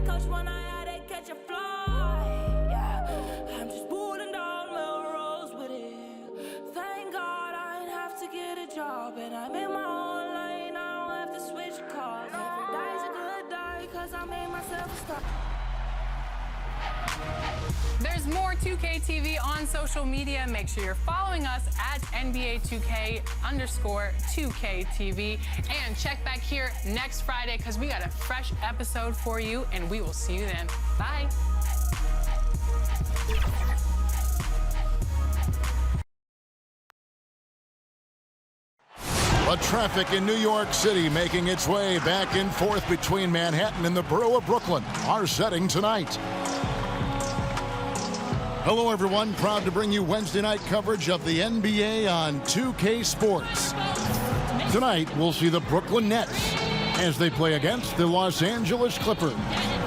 like Coach when I had to catch a fly. Yeah, I'm just pulling down Melrose with it. Thank God I didn't have to get a job, and I'm in my own lane. I don't have to switch cars. Every day's a good day, cause I made myself a star. There's more 2K TV on social media. Make sure you're following us at NBA 2K_2K TV. And check back here next Friday because we got a fresh episode for you, and we will see you then. Bye. The traffic in New York City making its way back and forth between Manhattan and the borough of Brooklyn. Our setting tonight. Hello, everyone. Proud to bring you Wednesday night coverage of the NBA on 2K Sports. Tonight, we'll see the Brooklyn Nets as they play against the Los Angeles Clippers.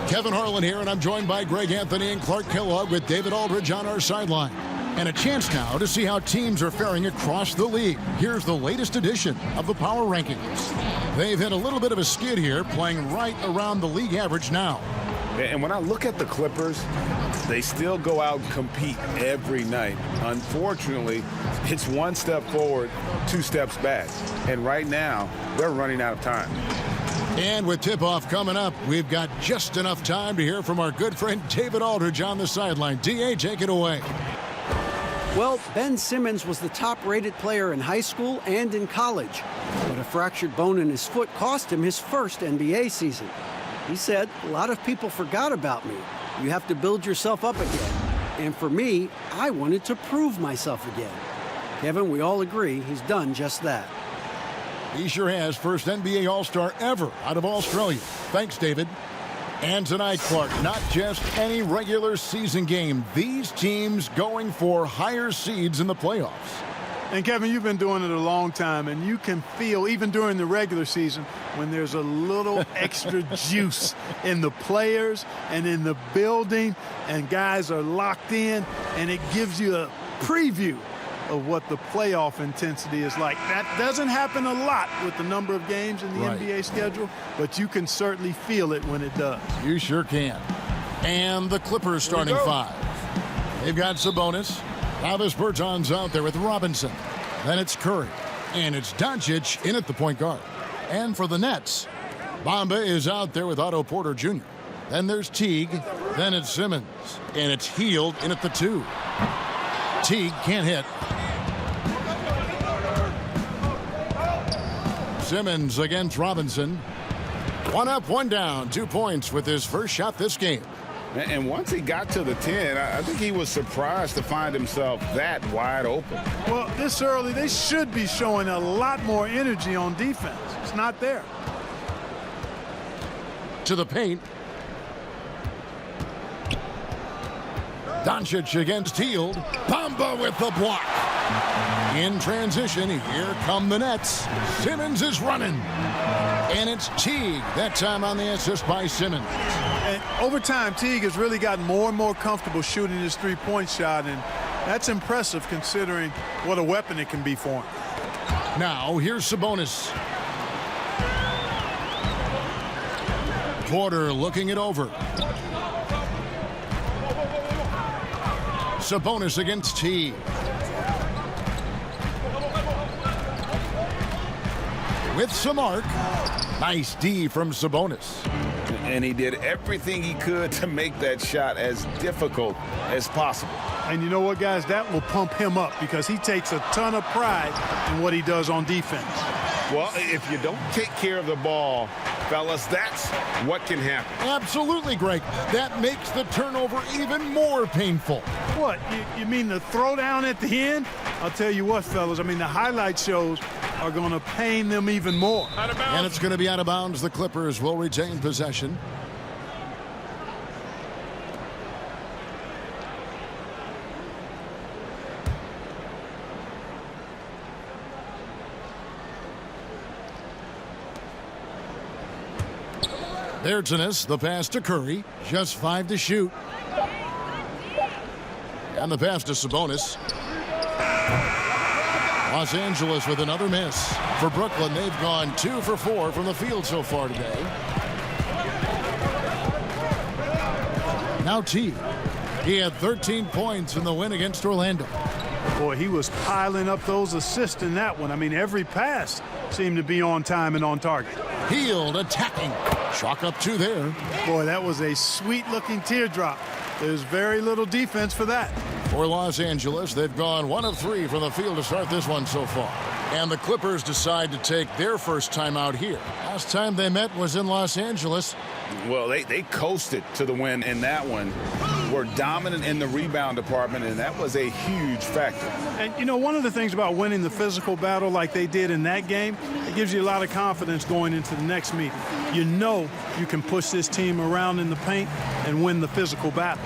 Kevin Harlan here, and I'm joined by Greg Anthony and Clark Kellogg with David Aldridge on our sideline. And a chance now to see how teams are faring across the league. Here's the latest edition of the Power Rankings. They've hit a little bit of a skid here, playing right around the league average now. And when I look at the Clippers, they still go out and compete every night. Unfortunately, it's one step forward, two steps back. And right now, they're running out of time. And with tip-off coming up, we've got just enough time to hear from our good friend David Aldridge on the sideline. D.A., take it away. Well, Ben Simmons was the top-rated player in high school and in college. But a fractured bone in his foot cost him his first NBA season. He said, "A lot of people forgot about me. You have to build yourself up again. And for me, I wanted to prove myself again." Kevin, we all agree he's done just that. He sure has. First NBA All-Star ever out of Australia. Thanks, David. And tonight, Clark, not just any regular season game. These teams going for higher seeds in the playoffs. And, Kevin, you've been doing it a long time, and you can feel, even during the regular season, when there's a little extra juice in the players and in the building, and guys are locked in, and it gives you a preview of what the playoff intensity is like. That doesn't happen a lot with the number of games in the NBA schedule, but you can certainly feel it when it does. You sure can. And the Clippers starting five. They've got Sabonis. Travis Berton's out there with Robinson. Then it's Curry. And it's Doncic in at the point guard. And for the Nets, Bamba is out there with Otto Porter Jr. Then there's Teague. Then it's Simmons. And it's Hield in at the 2. Teague can't hit. Simmons against Robinson. One up, one down. 2 points with his first shot this game. And once he got to the 10, I think he was surprised to find himself that wide open. Well, this early, they should be showing a lot more energy on defense. It's not there. To the paint. Doncic against Hield. Bamba with the block. In transition, here come the Nets. Simmons is running. And it's Teague, that time on the assist by Simmons. And over time, Teague has really gotten more and more comfortable shooting his three-point shot, and that's impressive considering what a weapon it can be for him. Now, here's Sabonis. Porter looking it over. Sabonis against Teague. With some arc. Nice D from Sabonis. And he did everything he could to make that shot as difficult as possible. And you know what, guys? That will pump him up because he takes a ton of pride in what he does on defense. Well, if you don't take care of the ball, fellas, that's what can happen. Absolutely, Greg. That makes the turnover even more painful. What? You mean the throwdown at the end? I'll tell you what, fellas. I mean, the highlight shows are going to pain them even more. And it's going to be out of bounds. The Clippers will retain possession. There's Tennis, the pass to Curry. Just 5 to shoot. And the pass to Sabonis. Los Angeles with another miss. For Brooklyn, they've gone 2 for 4 from the field so far today. Now T. He had 13 points in the win against Orlando. Boy, he was piling up those assists in that one. I mean, every pass seemed to be on time and on target. Hield attacking. Chalk up 2 there. Boy, that was a sweet-looking teardrop. There's very little defense for that. For Los Angeles, they've gone 1 of 3 from the field to start this one so far. And the Clippers decide to take their first time out here. Last time they met was in Los Angeles. Well, they coasted to the win in that one. Were dominant in the rebound department, and that was a huge factor. And, you know, one of the things about winning the physical battle like they did in that game, it gives you a lot of confidence going into the next meeting. You know you can push this team around in the paint and win the physical battle.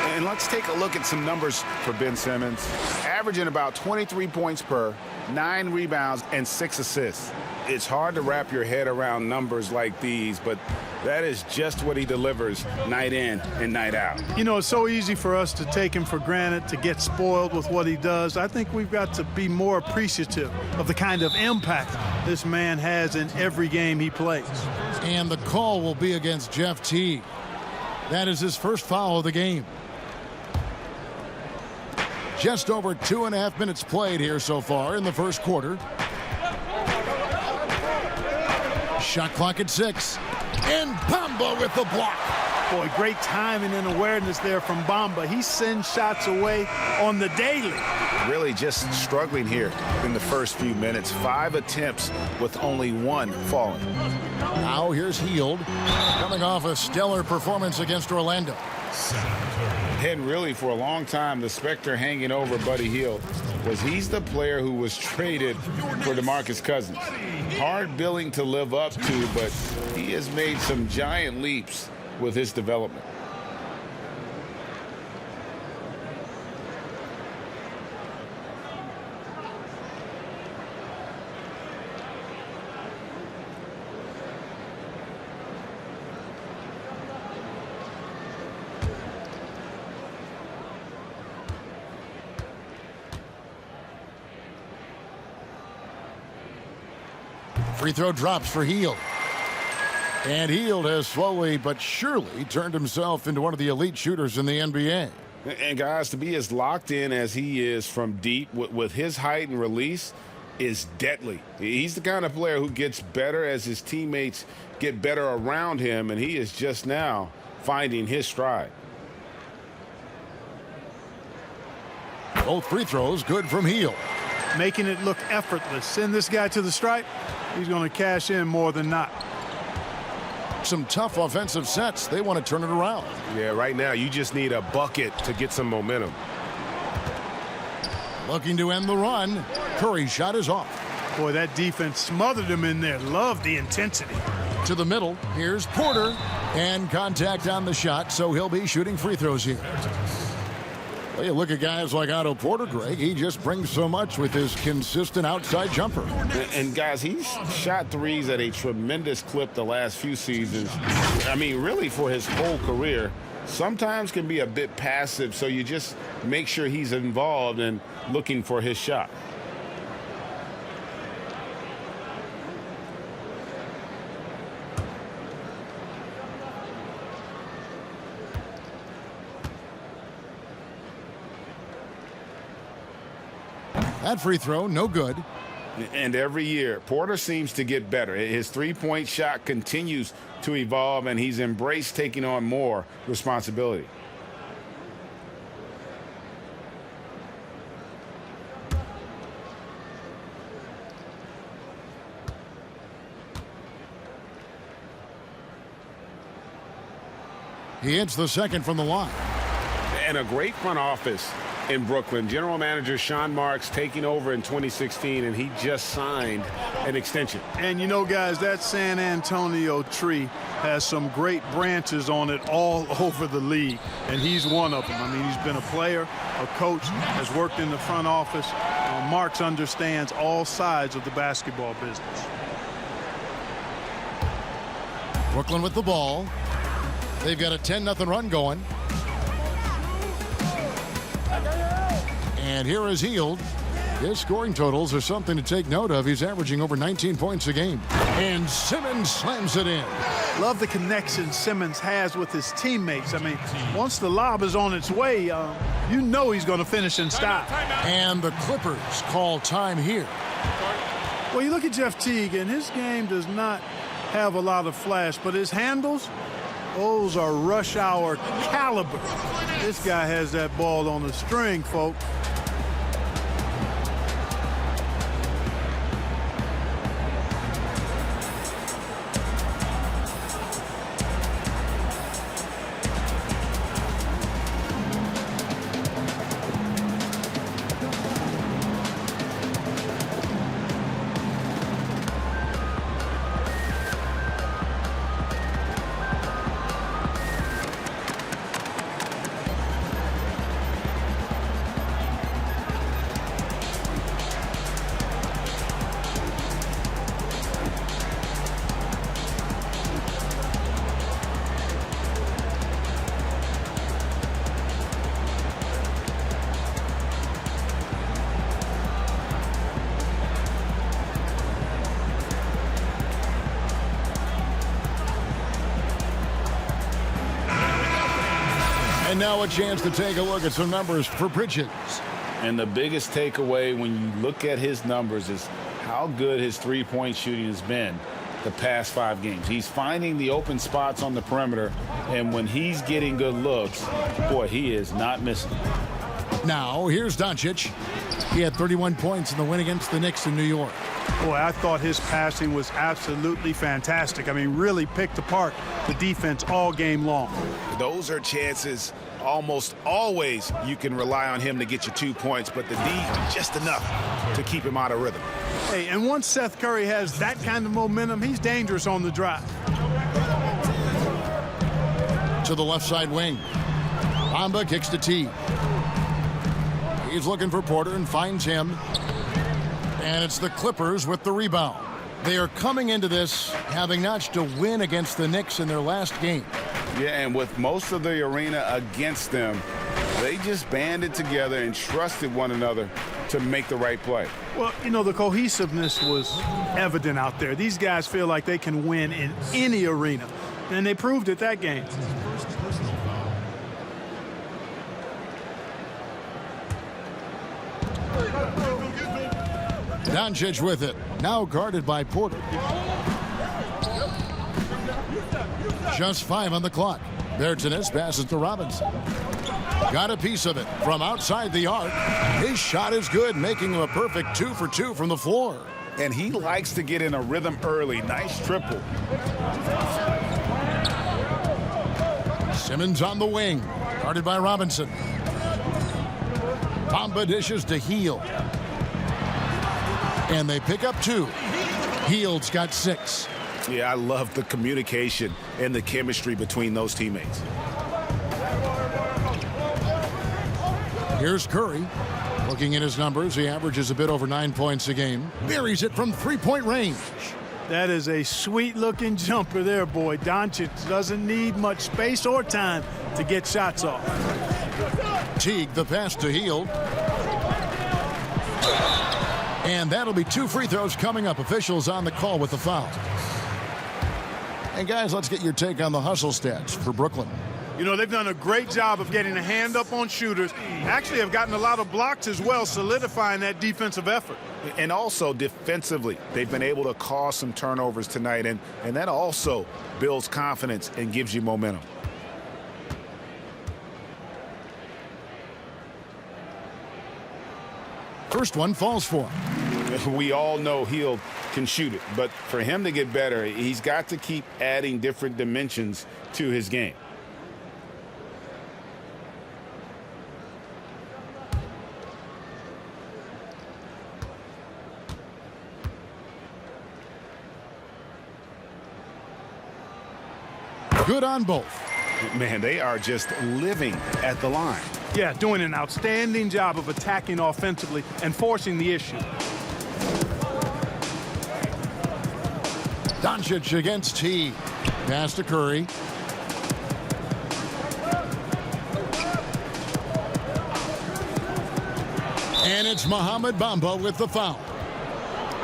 And let's take a look at some numbers for Ben Simmons. Averaging about 23 points per, 9 rebounds, and 6 assists. It's hard to wrap your head around numbers like these, but that is just what he delivers night in and night out. You know, it's so easy for us to take him for granted, to get spoiled with what he does. I think we've got to be more appreciative of the kind of impact this man has in every game he plays. And the call will be against Jeff Teague. That is his first foul of the game. Just over 2.5 minutes played here so far in the first quarter. Shot clock at 6. And Bamba with the block. Boy, great timing and awareness there from Bamba. He sends shots away on the daily. Really just struggling here in the first few minutes. 5 attempts with only 1 falling. Now here's Hield, coming off a stellar performance against Orlando. And really, for a long time, the specter hanging over Buddy Hield was he's the player who was traded for DeMarcus Cousins. Hard billing to live up to, but he has made some giant leaps with his development. Free throw drops for Hield. And Hield has slowly but surely turned himself into one of the elite shooters in the NBA. And guys, to be as locked in as he is from deep with his height and release is deadly. He's the kind of player who gets better as his teammates get better around him, and he is just now finding his stride. Both free throws good from Hield. Making it look effortless. Send this guy to the stripe, he's going to cash in more than not. Some tough offensive sets. They want to turn it around. Yeah, right now you just need a bucket to get some momentum. Looking to end the run. Curry's shot is off. Boy, that defense smothered him in there. Love the intensity. To the middle. Here's Porter. And contact on the shot, so he'll be shooting free throws here. Well, you look at guys like Otto Porter, Greg. He just brings so much with his consistent outside jumper. And guys, he's shot threes at a tremendous clip the last few seasons. I mean, really for his whole career. Sometimes can be a bit passive, so you just make sure he's involved and looking for his shot. That free throw, no good. And every year, Porter seems to get better. His three-point shot continues to evolve, and he's embraced taking on more responsibility. He hits the second from the line. And a great front office in Brooklyn. General manager Sean Marks taking over in 2016, and he just signed an extension. And you know, guys, that San Antonio tree has some great branches on it all over the league, and he's one of them. I mean, he's been a player, a coach, has worked in the front office. Marks understands all sides of the basketball business. Brooklyn with the ball. They've got a 10-0 run going. And here is Hield. His scoring totals are something to take note of. He's averaging over 19 points a game. And Simmons slams it in. Love the connection Simmons has with his teammates. I mean, once the lob is on its way, you know he's going to finish in style. And the Clippers call time here. Well, you look at Jeff Teague, and his game does not have a lot of flash, but his handles, those are rush hour caliber. This guy has that ball on the string, folks. And now a chance to take a look at some numbers for Bridges. And the biggest takeaway when you look at his numbers is how good his three-point shooting has been the past 5 games. He's finding the open spots on the perimeter, and when he's getting good looks, boy, he is not missing. Now, here's Doncic. He had 31 points in the win against the Knicks in New York. Boy, I thought his passing was absolutely fantastic. I mean, really picked apart the defense all game long. Those are chances almost always you can rely on him to get you 2 points, but the D just enough to keep him out of rhythm. Hey, and once Seth Curry has that kind of momentum, he's dangerous on the drive. To the left side wing. Bamba kicks to T. He's looking for Porter and finds him. And it's the Clippers with the rebound. They are coming into this having notched a win against the Knicks in their last game. Yeah, and with most of the arena against them, they just banded together and trusted one another to make the right play. Well, you know, the cohesiveness was evident out there. These guys feel like they can win in any arena, and they proved it that game. Doncic with it. Now guarded by Porter. Just 5 on the clock. Bertines passes to Robinson. Got a piece of it from outside the arc. His shot is good, making him a perfect 2 for 2 from the floor. And he likes to get in a rhythm early. Nice triple. Simmons on the wing. Guarded by Robinson. Bamba dishes to Hield. And they pick up 2. Hield's got 6. Yeah, I love the communication and the chemistry between those teammates. Here's Curry. Looking at his numbers, he averages a bit over 9 points a game. Buries it from 3-point range. That is a sweet-looking jumper there, boy. Doncic doesn't need much space or time to get shots off. Teague, the pass to Hield. And that'll be 2 free throws coming up. Officials on the call with the foul. And guys, let's get your take on the hustle stats for Brooklyn. You know, they've done a great job of getting a hand up on shooters. Actually have gotten a lot of blocks as well, solidifying that defensive effort. And also defensively, they've been able to cause some turnovers tonight, and that also builds confidence and gives you momentum. First one falls for him. We all know Hield can shoot it, but for him to get better, he's got to keep adding different dimensions to his game. Good on both. Man, they are just living at the line. Yeah, doing an outstanding job of attacking offensively and forcing the issue. Doncic against T. Pass to Curry. And it's Mohamed Bamba with the foul.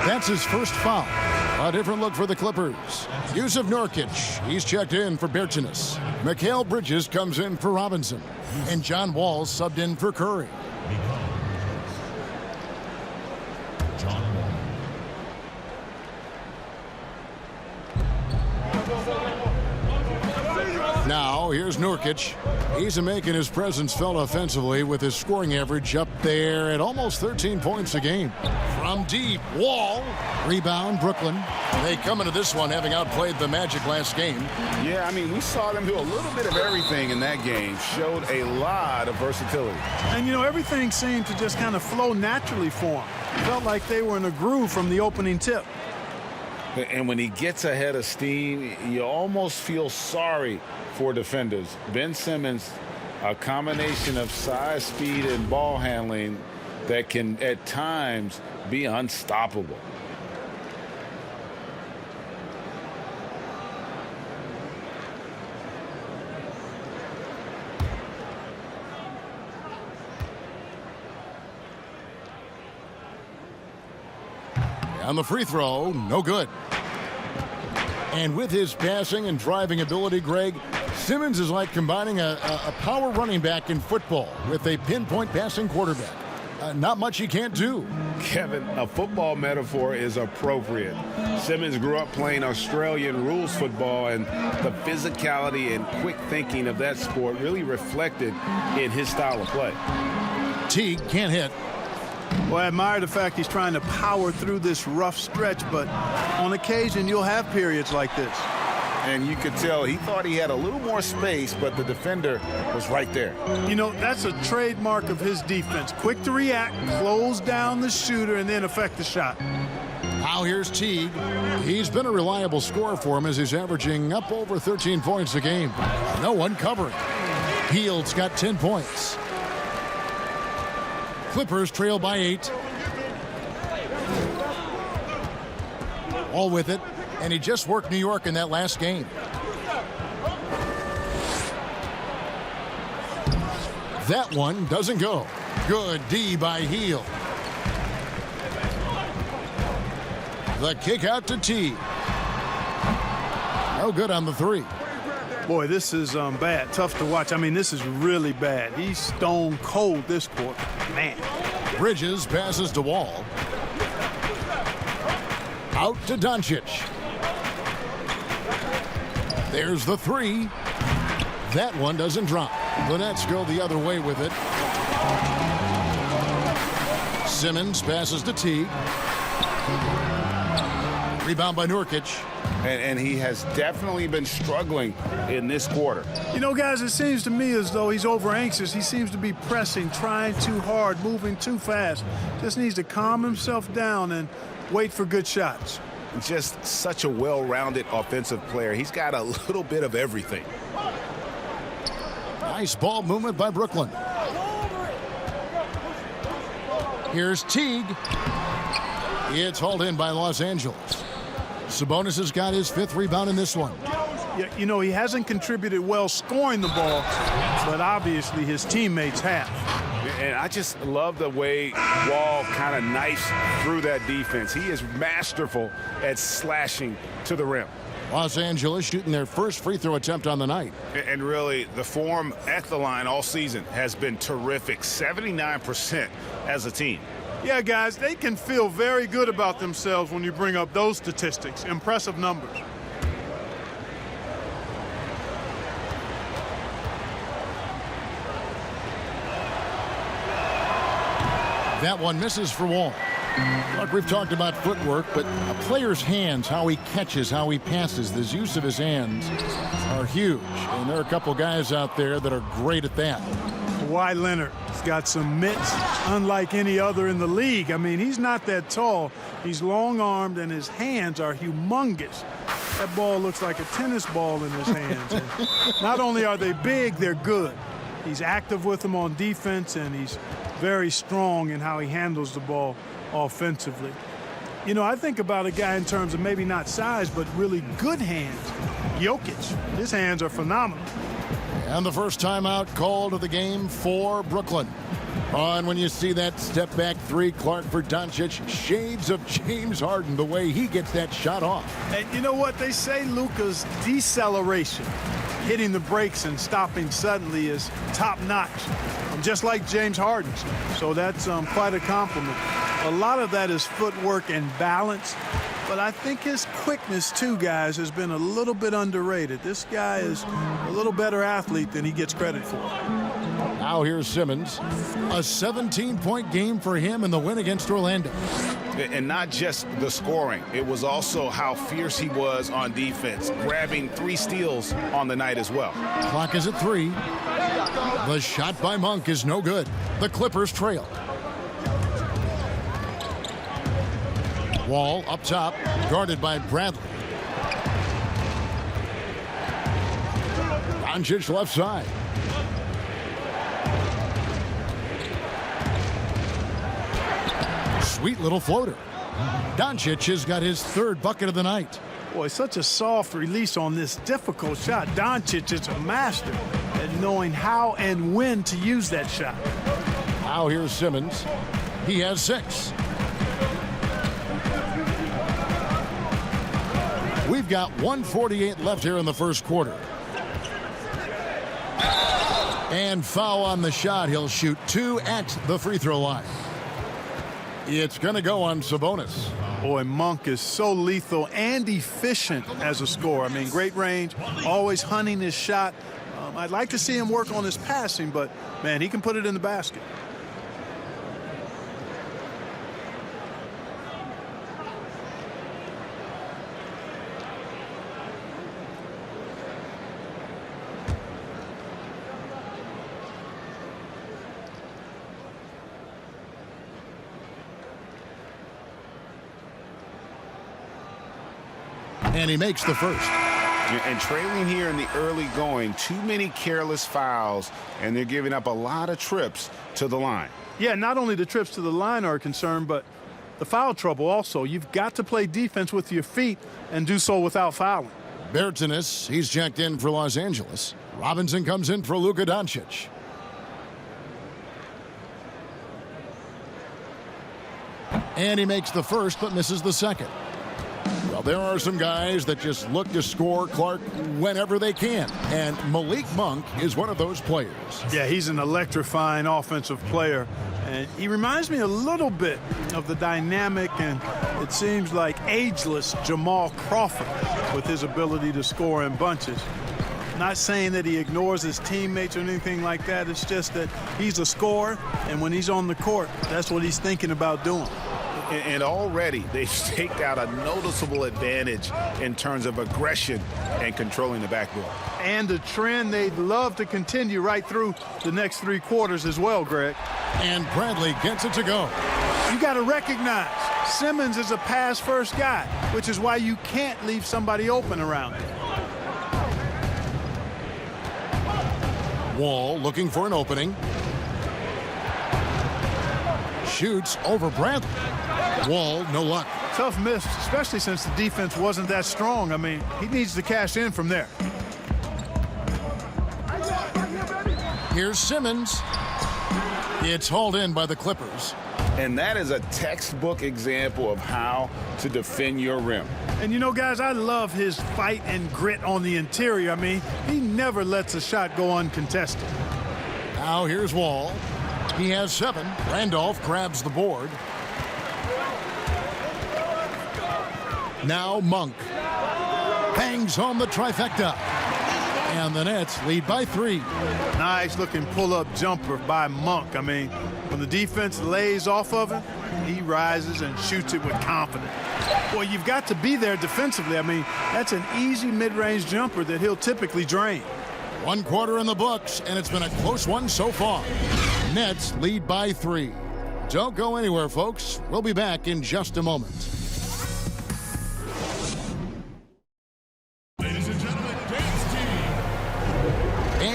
That's his first foul. A different look for the Clippers. Yusuf Nurkic, he's checked in for Bertinus. Mikal Bridges comes in for Robinson. And John Wall subbed in for Curry. Now, here's Nurkic. He's making his presence felt offensively with his scoring average up there at almost 13 points a game. From deep, Wall. Rebound, Brooklyn. They come into this one having outplayed the Magic last game. Yeah, I mean, we saw them do a little bit of everything in that game. Showed a lot of versatility. And, you know, everything seemed to just kind of flow naturally for them. Felt like they were in a groove from the opening tip. And when he gets ahead of steam, you almost feel sorry for defenders. Ben Simmons, a combination of size, speed, and ball handling that can at times be unstoppable. On the free throw, no good. And with his passing and driving ability, Greg, Simmons is like combining a power running back in football with a pinpoint passing quarterback. Not much he can't do. Kevin, a football metaphor is appropriate. Simmons grew up playing Australian rules football, and the physicality and quick thinking of that sport really reflected in his style of play. Teague can't hit. Well, I admire the fact he's trying to power through this rough stretch, but on occasion you'll have periods like this. And you could tell he thought he had a little more space, but the defender was right there. You know, that's a trademark of his defense. Quick to react, close down the shooter, and then affect the shot. Now here's Teague. He's been a reliable scorer for him as he's averaging up over 13 points a game. No one covering. Hield's got 10 points. Clippers trail by 8. All with it, and he just worked New York in that last game. That one doesn't go. Good D by Hield. The kick out to T. No good on the 3. Boy, this is bad. Tough to watch. I mean, this is really bad. He's stone cold this quarter. Man. Bridges passes to Wall. Out to Doncic. There's the 3. That one doesn't drop. The Nets go the other way with it. Simmons passes to Teague. Rebound by Nurkic. And he has definitely been struggling in this quarter. You know, guys, it seems to me as though he's over anxious. He seems to be pressing, trying too hard, moving too fast. Just needs to calm himself down and wait for good shots. Just such a well-rounded offensive player. He's got a little bit of everything. Nice ball movement by Brooklyn. Here's Teague. It's hauled in by Los Angeles. Sabonis has got his 5th rebound in this one. Yeah, you know, he hasn't contributed well scoring the ball, but obviously his teammates have. And I just love the way Wall kind of knifes through that defense. He is masterful at slashing to the rim. Los Angeles shooting their first free throw attempt on the night. And really, the form at the line all season has been terrific. 79% as a team. Yeah, guys, they can feel very good about themselves when you bring up those statistics. Impressive numbers. That one misses for Wall. Look, we've talked about footwork, but a player's hands, how he catches, how he passes, the use of his hands are huge. And there are a couple guys out there that are great at that. Kawhi Leonard has got some mitts unlike any other in the league. I mean, he's not that tall. He's long-armed, and his hands are humongous. That ball looks like a tennis ball in his hands. And not only are they big, they're good. He's active with them on defense, and he's very strong in how he handles the ball offensively. You know, I think about a guy in terms of maybe not size, but really good hands. Jokic, his hands are phenomenal. And the first timeout called of the game for Brooklyn. And when you see that step-back three, Clark, for Doncic, shades of James Harden, the way he gets that shot off. And you know what? They say Luka's deceleration, hitting the brakes and stopping suddenly, is top-notch, just like James Harden's. So that's quite a compliment. A lot of that is footwork and balance, but I think his quickness, too, guys, has been a little bit underrated. This guy is a little better athlete than he gets credit for. Now here's Simmons. A 17-point game for him in the win against Orlando. And not just the scoring. It was also how fierce he was on defense, grabbing 3 steals on the night as well. Clock is at 3. The shot by Monk is no good. The Clippers trail. Wall up top, guarded by Bradley. Doncic left side. Sweet little floater. Doncic has got his 3rd bucket of the night. Boy, such a soft release on this difficult shot. Doncic is a master at knowing how and when to use that shot. Now here's Simmons. He has 6. We've got 1:48 left here in the first quarter. And foul on the shot. He'll shoot 2 at the free throw line. It's going to go on Sabonis. Boy, Monk is so lethal and efficient as a scorer. I mean, great range, always hunting his shot. I'd like to see him work on his passing, but, man, he can put it in the basket. And he makes the first. And trailing here in the early going, too many careless fouls, and they're giving up a lot of trips to the line. Yeah, not only the trips to the line are a concern, but the foul trouble also. You've got to play defense with your feet and do so without fouling. Bertanis, he's checked in for Los Angeles. Robinson comes in for Luka Doncic. And he makes the first, but misses the second. Well, there are some guys that just look to score, Clark, whenever they can. And Malik Monk is one of those players. Yeah, he's an electrifying offensive player. And he reminds me a little bit of the dynamic and it seems like ageless Jamal Crawford with his ability to score in bunches. Not saying that he ignores his teammates or anything like that. It's just that he's a scorer, and when he's on the court, that's what he's thinking about doing. And already they've staked out a noticeable advantage in terms of aggression and controlling the backboard. And a trend they'd love to continue right through the next 3 quarters as well, Greg. And Bradley gets it to go. You got to recognize Simmons is a pass-first guy, which is why you can't leave somebody open around him. Wall looking for an opening. Shoots over Bradley. Wall, no luck. Tough miss, especially since the defense wasn't that strong. I mean, he needs to cash in from there. Here's Simmons. It's hauled in by the Clippers. And that is a textbook example of how to defend your rim. And you know, guys, I love his fight and grit on the interior. I mean, he never lets a shot go uncontested. Now here's Wall. He has 7. Randolph grabs the board. Now Monk bangs home the trifecta. And the Nets lead by 3. Nice looking pull-up jumper by Monk. I mean, when the defense lays off of him, he rises and shoots it with confidence. Boy, you've got to be there defensively. I mean, that's an easy mid-range jumper that he'll typically drain. 1 quarter in the books, and it's been a close one so far. Nets lead by 3. Don't go anywhere, folks. We'll be back in just a moment.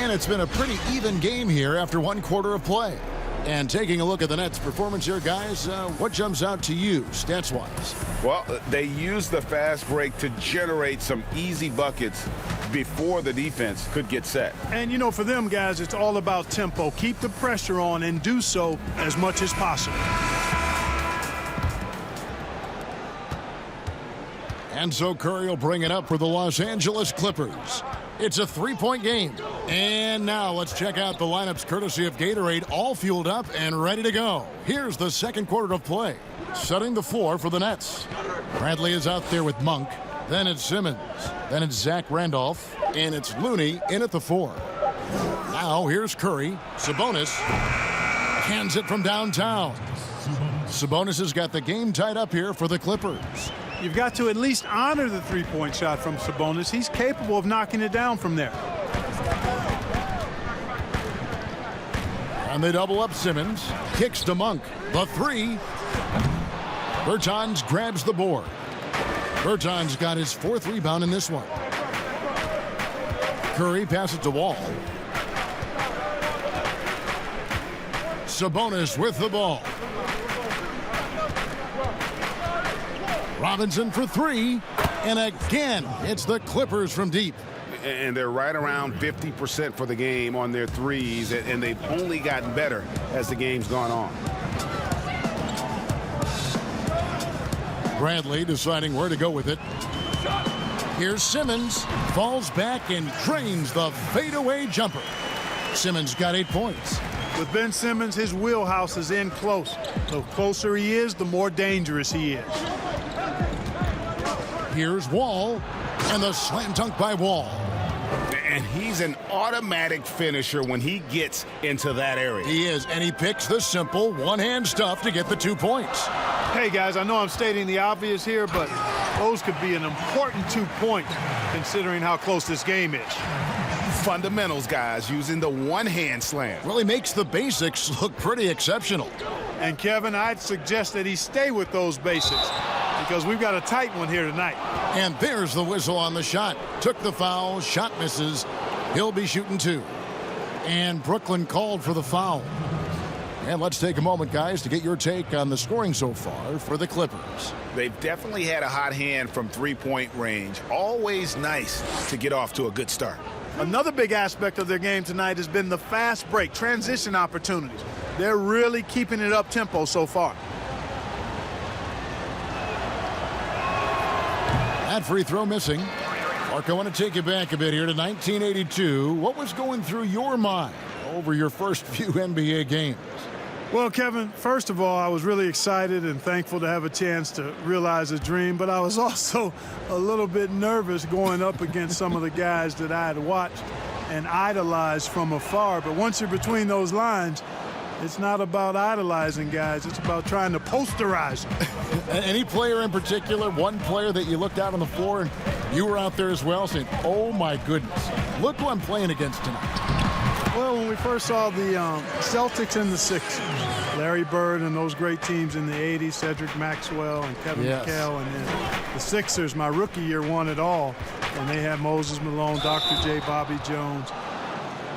And it's been a pretty even game here after one quarter of play. And taking a look at the Nets' performance here, guys, what jumps out to you, stats-wise? Well, they used the fast break to generate some easy buckets before the defense could get set. And, you know, for them, guys, it's all about tempo. Keep the pressure on and do so as much as possible. And so Curry will bring it up for the Los Angeles Clippers. It's a three-point game. And now let's check out the lineups courtesy of Gatorade, all fueled up and ready to go. Here's the second quarter of play. Setting the floor for the Nets. Bradley is out there with Monk. Then it's Simmons. Then it's Zach Randolph. And it's Looney in at the 4. Now here's Curry. Sabonis hands it from downtown. Sabonis has got the game tied up here for the Clippers. You've got to at least honor the three-point shot from Sabonis. He's capable of knocking it down from there. And they double up Simmons. Kicks to Monk. The 3. Bertans grabs the board. Bertans got his 4th rebound in this one. Curry passes to Wall. Sabonis with the ball. Robinson for 3. And again, it's the Clippers from deep. And they're right around 50% for the game on their threes, and they've only gotten better as the game's gone on. Bradley deciding where to go with it. Here's Simmons. Falls back and drains the fadeaway jumper. Simmons got 8 points. With Ben Simmons, his wheelhouse is in close. The closer he is, the more dangerous he is. Here's Wall. And the slam dunk by Wall. And he's an automatic finisher when he gets into that area. He is, and he picks the simple one-hand stuff to get the 2 points. Hey, guys, I know I'm stating the obvious here, but those could be an important 2 points considering how close this game is. Fundamentals, guys, using the one-hand slam. Really makes the basics look pretty exceptional. And, Kevin, I'd suggest that he stay with those basics because we've got a tight one here tonight. And there's the whistle on the shot. Took the foul, shot misses. He'll be shooting 2. And Brooklyn called for the foul. And let's take a moment, guys, to get your take on the scoring so far for the Clippers. They've definitely had a hot hand from three-point range. Always nice to get off to a good start. Another big aspect of their game tonight has been the fast break, transition opportunities. They're really keeping it up tempo so far. That free throw missing. Mark, I want to take you back a bit here to 1982. What was going through your mind over your first few NBA games? Well, Kevin, first of all, I was really excited and thankful to have a chance to realize a dream, but I was also a little bit nervous going up against some of the guys that I had watched and idolized from afar. But once you're between those lines, it's not about idolizing guys. It's about trying to posterize them. Any player in particular, one player that you looked out on the floor and you were out there as well saying, oh, my goodness, look who I'm playing against tonight? Well, when we first saw the Celtics and the Sixers, Larry Bird and those great teams in the 80s, Cedric Maxwell and Kevin McHale, and then the Sixers, my rookie year, won it all. And they had Moses Malone, Dr. J, Bobby Jones,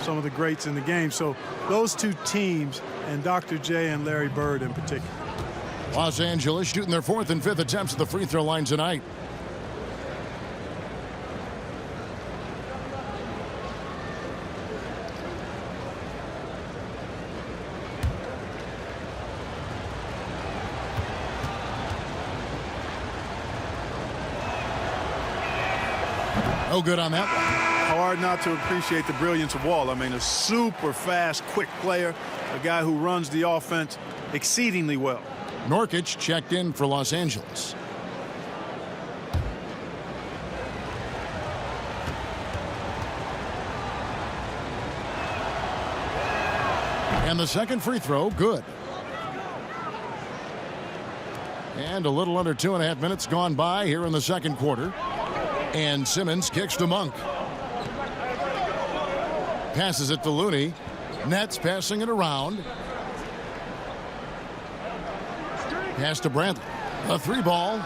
some of the greats in the game. So those two teams, and Dr. J and Larry Bird in particular. Los Angeles shooting their 4th and 5th attempts at the free throw line tonight. No good on that one. Hard not to appreciate the brilliance of Wall. I mean, a super fast, quick player, a guy who runs the offense exceedingly well. Nurkic checked in for Los Angeles. And the second free throw, good. And a little under 2.5 minutes gone by here in the second quarter. And Simmons kicks to Monk. Passes it to Looney. Nets passing it around. Pass to Bradley. A 3 ball.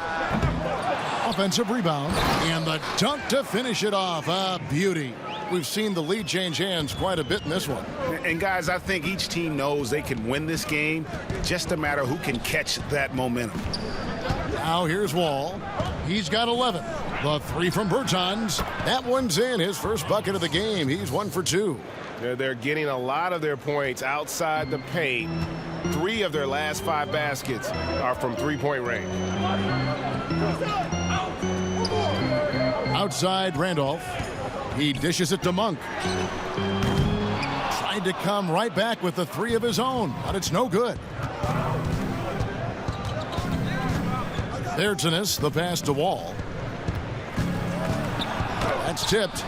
Offensive rebound. And the dunk to finish it off. A beauty. We've seen the lead change hands quite a bit in this one. And guys, I think each team knows they can win this game. Just a matter who can catch that momentum. Now here's Wall. He's got 11. The three from Bertans. That one's in. His first bucket of the game. He's 1 for 2. They're getting a lot of their points outside the paint. 3 of their last 5 baskets are from three-point range. Outside Randolph. He dishes it to Monk. Tried to come right back with the 3 of his own, but it's no good. There's Innes, the pass to Wall. That's tipped.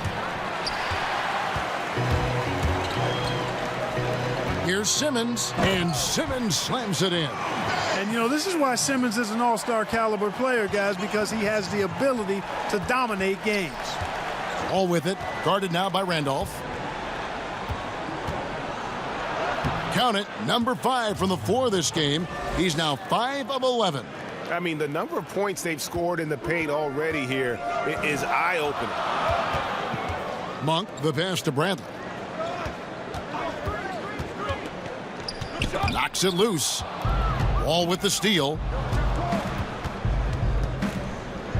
Here's Simmons, and Simmons slams it in. And, you know, this is why Simmons is an all-star caliber player, guys, because he has the ability to dominate games. All with it, guarded now by Randolph. Count it, number 5 from the floor this game. He's now 5 of 11. I mean, the number of points they've scored in the paint already here is eye-opening. Monk, the pass to Bradley. Knocks it loose. Wall with the steal.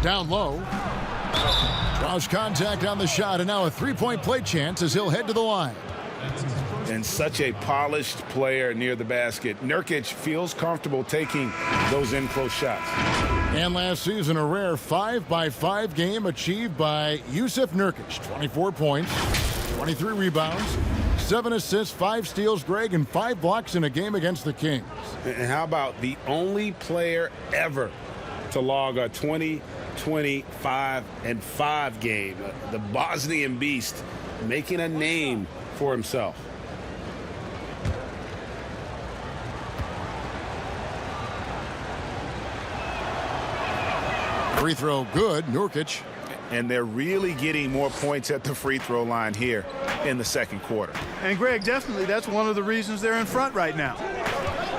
Down low. Draws contact on the shot, and now a three-point play chance as he'll head to the line. And such a polished player near the basket. Nurkic feels comfortable taking those in-close shots. And last season, a rare 5-by-5 game achieved by Yusuf Nurkic. 24 points, 23 rebounds, 7 assists, 5 steals, Greg, and 5 blocks in a game against the Kings. And how about the only player ever to log a 20, 25, and 5 game? The Bosnian Beast making a name for himself. Free throw good, Nurkic. And they're really getting more points at the free throw line here in the second quarter. And, Greg, definitely that's one of the reasons they're in front right now.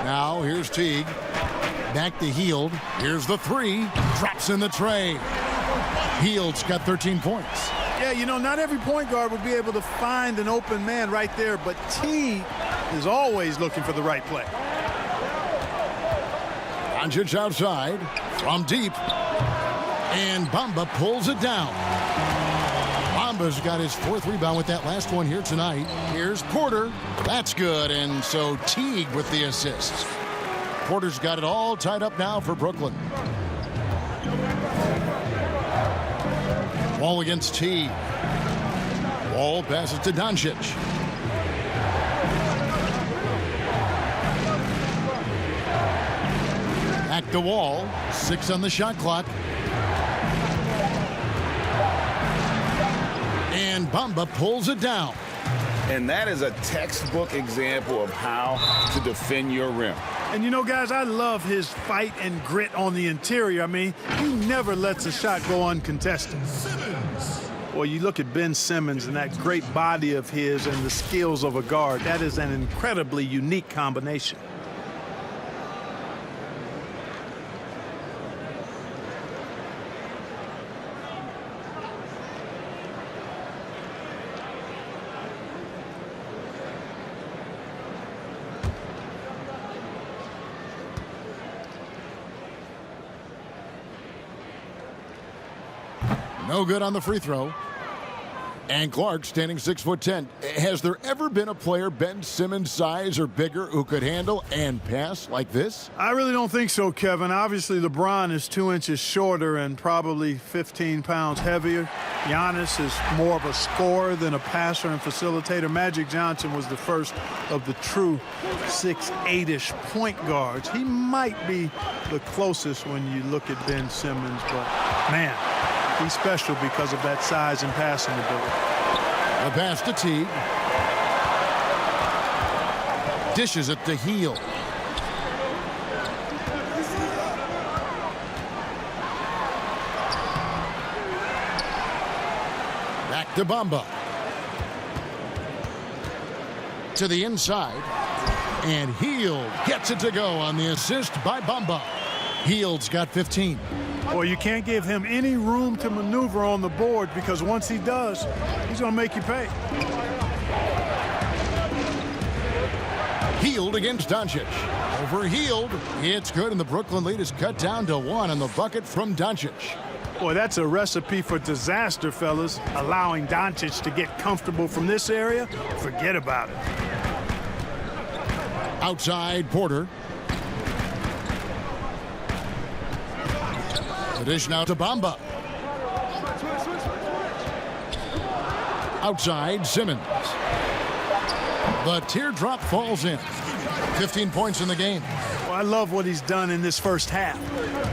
Now here's Teague. Back to Hield. Here's the 3. Drops in the tray. Hield's got 13 points. Yeah, you know, not every point guard would be able to find an open man right there, but Teague is always looking for the right play. Doncic outside from deep. And Bamba pulls it down. Bamba's got his 4th rebound with that last one here tonight. Here's Porter. That's good. And so Teague with the assists. Porter's got it all tied up now for Brooklyn. Wall against Teague. Wall passes to Doncic. Back to Wall. 6 on the shot clock. And Bamba pulls it down. And that is a textbook example of how to defend your rim. And, you know, guys, I love his fight and grit on the interior. I mean, he never lets a shot go uncontested. Well, you look at Ben Simmons and that great body of his and the skills of a guard. That is an incredibly unique combination. No good on the free throw. And Clark standing 6'10". Has there ever been a player Ben Simmons' size or bigger who could handle and pass like this? I really don't think so, Kevin. Obviously, LeBron is 2 inches shorter and probably 15 pounds heavier. Giannis is more of a scorer than a passer and facilitator. Magic Johnson was the first of the true 6'8"-ish point guards. He might be the closest when you look at Ben Simmons, but man, he's special because of that size and passing ability. A pass to Teague. Dishes it to Hield. Back to Bamba. To the inside. And Hield gets it to go on the assist by Bamba. Hield's got 15. Or you can't give him any room to maneuver on the board, because once he does, he's going to make you pay. Healed against Doncic. Over Healed. It's good, and the Brooklyn lead is cut down to 1 on the bucket from Doncic. Boy, that's a recipe for disaster, fellas. Allowing Doncic to get comfortable from this area, forget about it. Outside Porter. The dish now to Bamba. Outside Simmons. The teardrop falls in. 15 points in the game. Well, I love what he's done in this first half,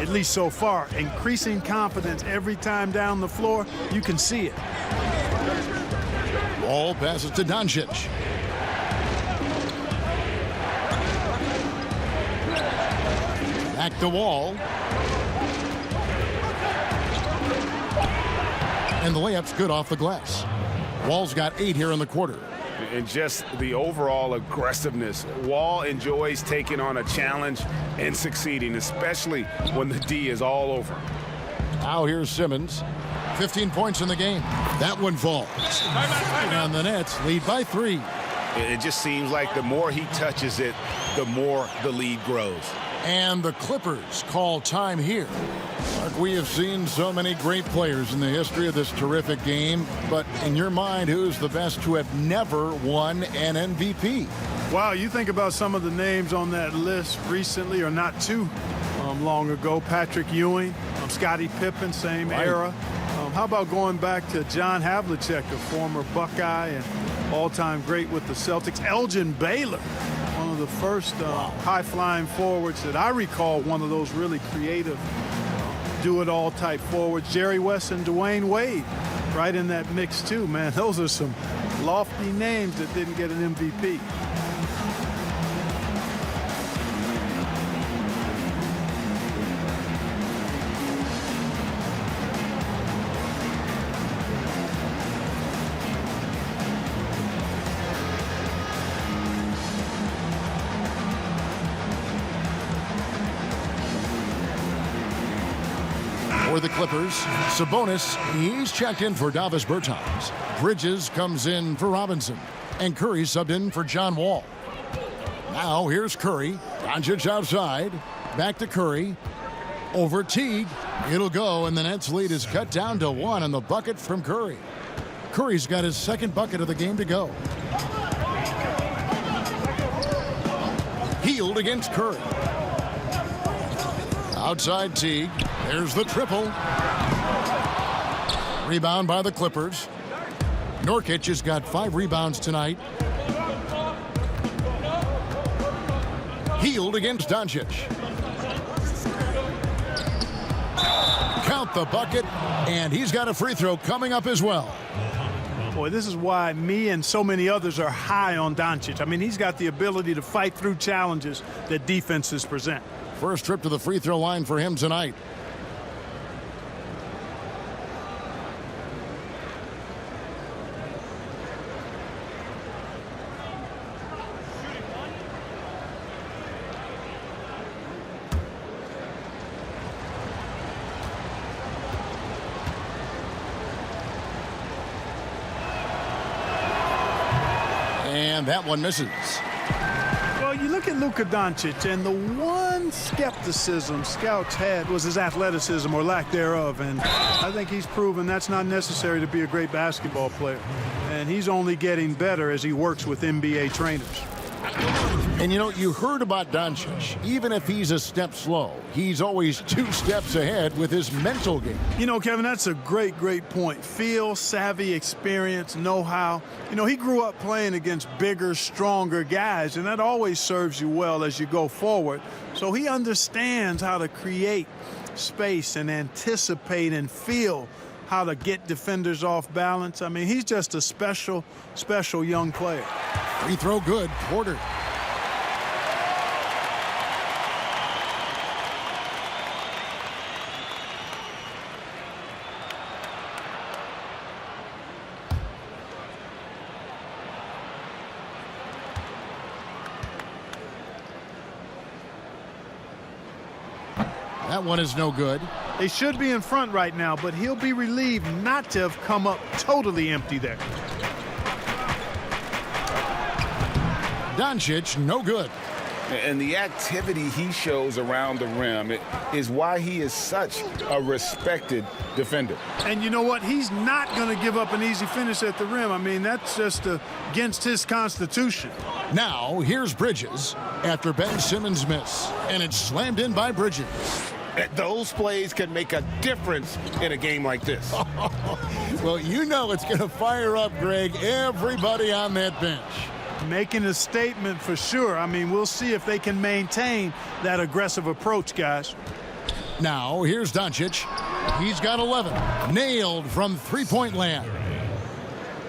at least so far. Increasing confidence every time down the floor. You can see it. Ball passes to Doncic. Back to Wall. And the layup's good off the glass. Wall's got 8 here in the quarter. And just the overall aggressiveness. Wall enjoys taking on a challenge and succeeding, especially when the D is all over. Now here's Simmons. 15 points in the game. That one falls. And the Nets lead by 3. It just seems like the more he touches it, the more the lead grows. And the Clippers call time here. Mark, we have seen so many great players in the history of this terrific game, but in your mind, who's the best to have never won an MVP? Wow, you think about some of the names on that list recently, or not too long ago. Patrick Ewing, Scottie Pippen, same era. How about going back to John Havlicek, a former Buckeye and all-time great with the Celtics. Elgin Baylor, one of the first high-flying forwards that I recall, one of those really creative do-it-all type forwards. Jerry West and Dwayne Wade right in that mix too, man. Those are some lofty names that didn't get an MVP. For the Clippers, Sabonis, he's checked in for Davis Bertans. Bridges comes in for Robinson. And Curry subbed in for John Wall. Now here's Curry. Doncic outside. Back to Curry. Over Teague. It'll go, and the Nets lead is cut down to 1 on the bucket from Curry. Curry's got his second bucket of the game to go. Healed against Curry. Outside Teague. There's the triple. Rebound by the Clippers. Nurkic has got 5 rebounds tonight. Healed against Doncic. Count the bucket, and he's got a free throw coming up as well. Boy, this is why me and so many others are high on Doncic. I mean, he's got the ability to fight through challenges that defenses present. First trip to the free throw line for him tonight. And that one misses. Well, you look at Luka Doncic, and the one skepticism scouts had was his athleticism or lack thereof. And I think he's proven that's not necessary to be a great basketball player. And he's only getting better as he works with NBA trainers. And you know, you heard about Doncic. Even if he's a step slow, he's always 2 steps ahead with his mental game. You know, Kevin, that's a great point. Feel, savvy, experience, know-how. You know, he grew up playing against bigger, stronger guys, and that always serves you well as you go forward. So he understands how to create space and anticipate and feel how to get defenders off balance. I mean, he's just a special young player. Free throw good. Porter. That one is no good. They should be in front right now, but he'll be relieved not to have come up totally empty there. Doncic, no good. And the activity he shows around the rim is why he is such a respected defender. And you know what? He's not going to give up an easy finish at the rim. I mean, that's just against his constitution. Now, here's Bridges after Ben Simmons' miss. And it's slammed in by Bridges. Those plays can make a difference in a game like this. Well, you know it's going to fire up, Greg, everybody on that bench. Making a statement for sure. I mean, we'll see if they can maintain that aggressive approach, guys. Now, here's Doncic. He's got 11. Nailed from three-point land.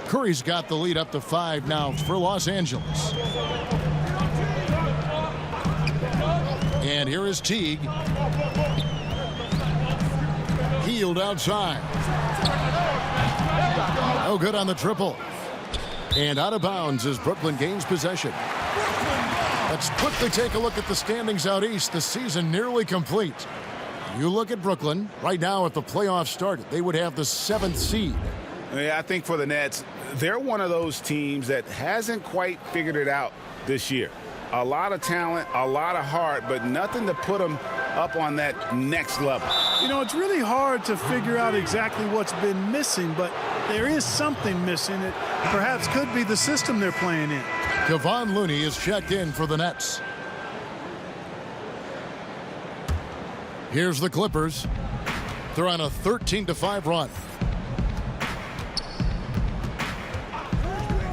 Curry's got the lead up to 5 now for Los Angeles. And here is Teague. Healed outside. No good on the triple. And out of bounds as Brooklyn gains possession. Let's quickly take a look at the standings out east. The season nearly complete. You look at Brooklyn. Right now, if the playoffs started, they would have the 7th seed. Yeah, I think for the Nets, they're one of those teams that hasn't quite figured it out this year. A lot of talent, a lot of heart, but nothing to put them up on that next level. You know, it's really hard to figure out exactly what's been missing, but there is something missing. It perhaps could be the system they're playing in. Kevon Looney is checked in for the Nets. Here's the Clippers. They're on a 13-5 run.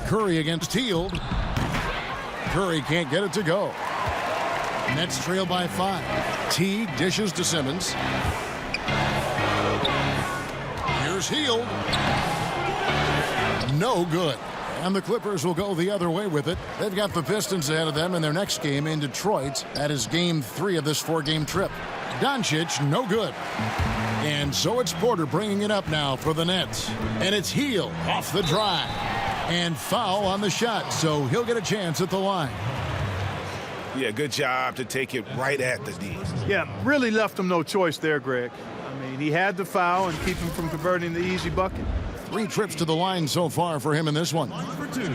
Curry against Hield. Curry can't get it to go. Nets trail by 5. Teague dishes to Simmons. Here's Hield. No good. And the Clippers will go the other way with it. They've got the Pistons ahead of them in their next game in Detroit. That is game 3 of this 4-game trip. Doncic, no good. And so it's Porter bringing it up now for the Nets. And it's Hield off the drive. And foul on the shot, so he'll get a chance at the line. Yeah, good job to take it right at the D. Yeah, really left him no choice there, Greg. I mean, he had the foul and keep him from converting the easy bucket. 3 trips to the line so far for him in this one. For 2.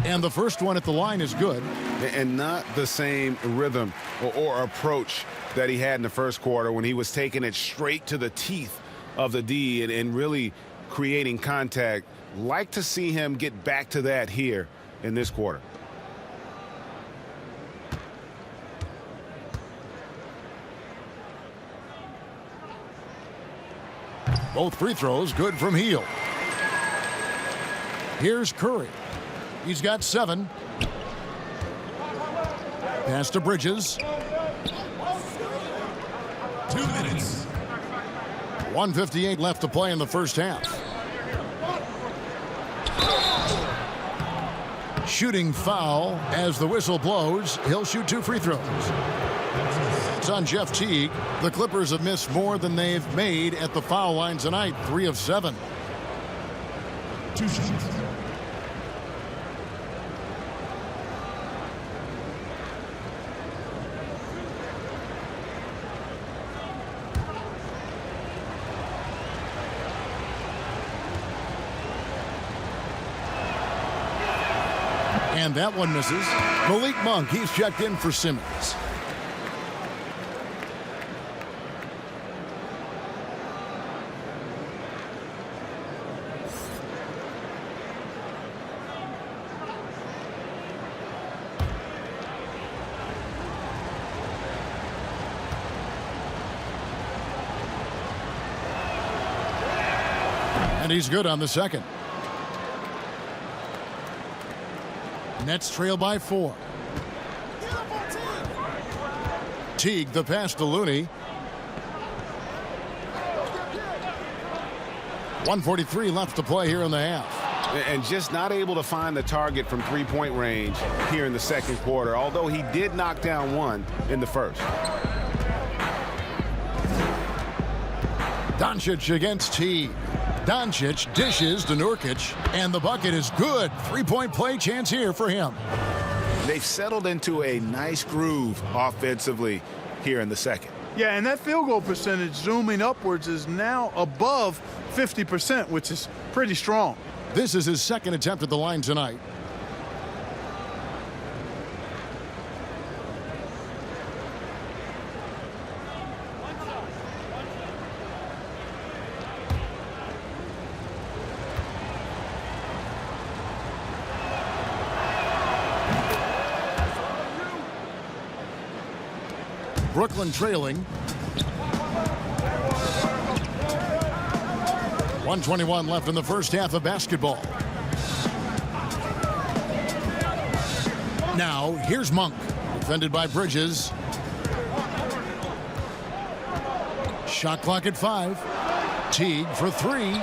And the first one at the line is good. And not the same rhythm or approach that he had in the first quarter when he was taking it straight to the teeth of the D and really creating contact. Like to see him get back to that here in this quarter. Both free throws good from Hield. Here's Curry. He's got 7. Pass to Bridges. 2 minutes. 1:58 left to play in the first half. Shooting foul as the whistle blows. He'll shoot 2 free throws. It's on Jeff Teague. The Clippers have missed more than they've made at the foul line tonight. 3 of 7. 2 shots. And that one misses. Malik Monk, he's checked in for Simmons. And he's good on the second. Nets trail by 4. Teague, the pass to Looney. 1:43 left to play here in the half. And just not able to find the target from three-point range here in the second quarter, although he did knock down one in the first. Doncic against T. Doncic dishes to Nurkic, and the bucket is good. Three-point play chance here for him. They've settled into a nice groove offensively here in the second. Yeah, and that field goal percentage zooming upwards is now above 50%, which is pretty strong. This is his second attempt at the line tonight. Brooklyn trailing. 1:21 left in the first half of basketball. Now, here's Monk, defended by Bridges. Shot clock at 5. Teague for 3.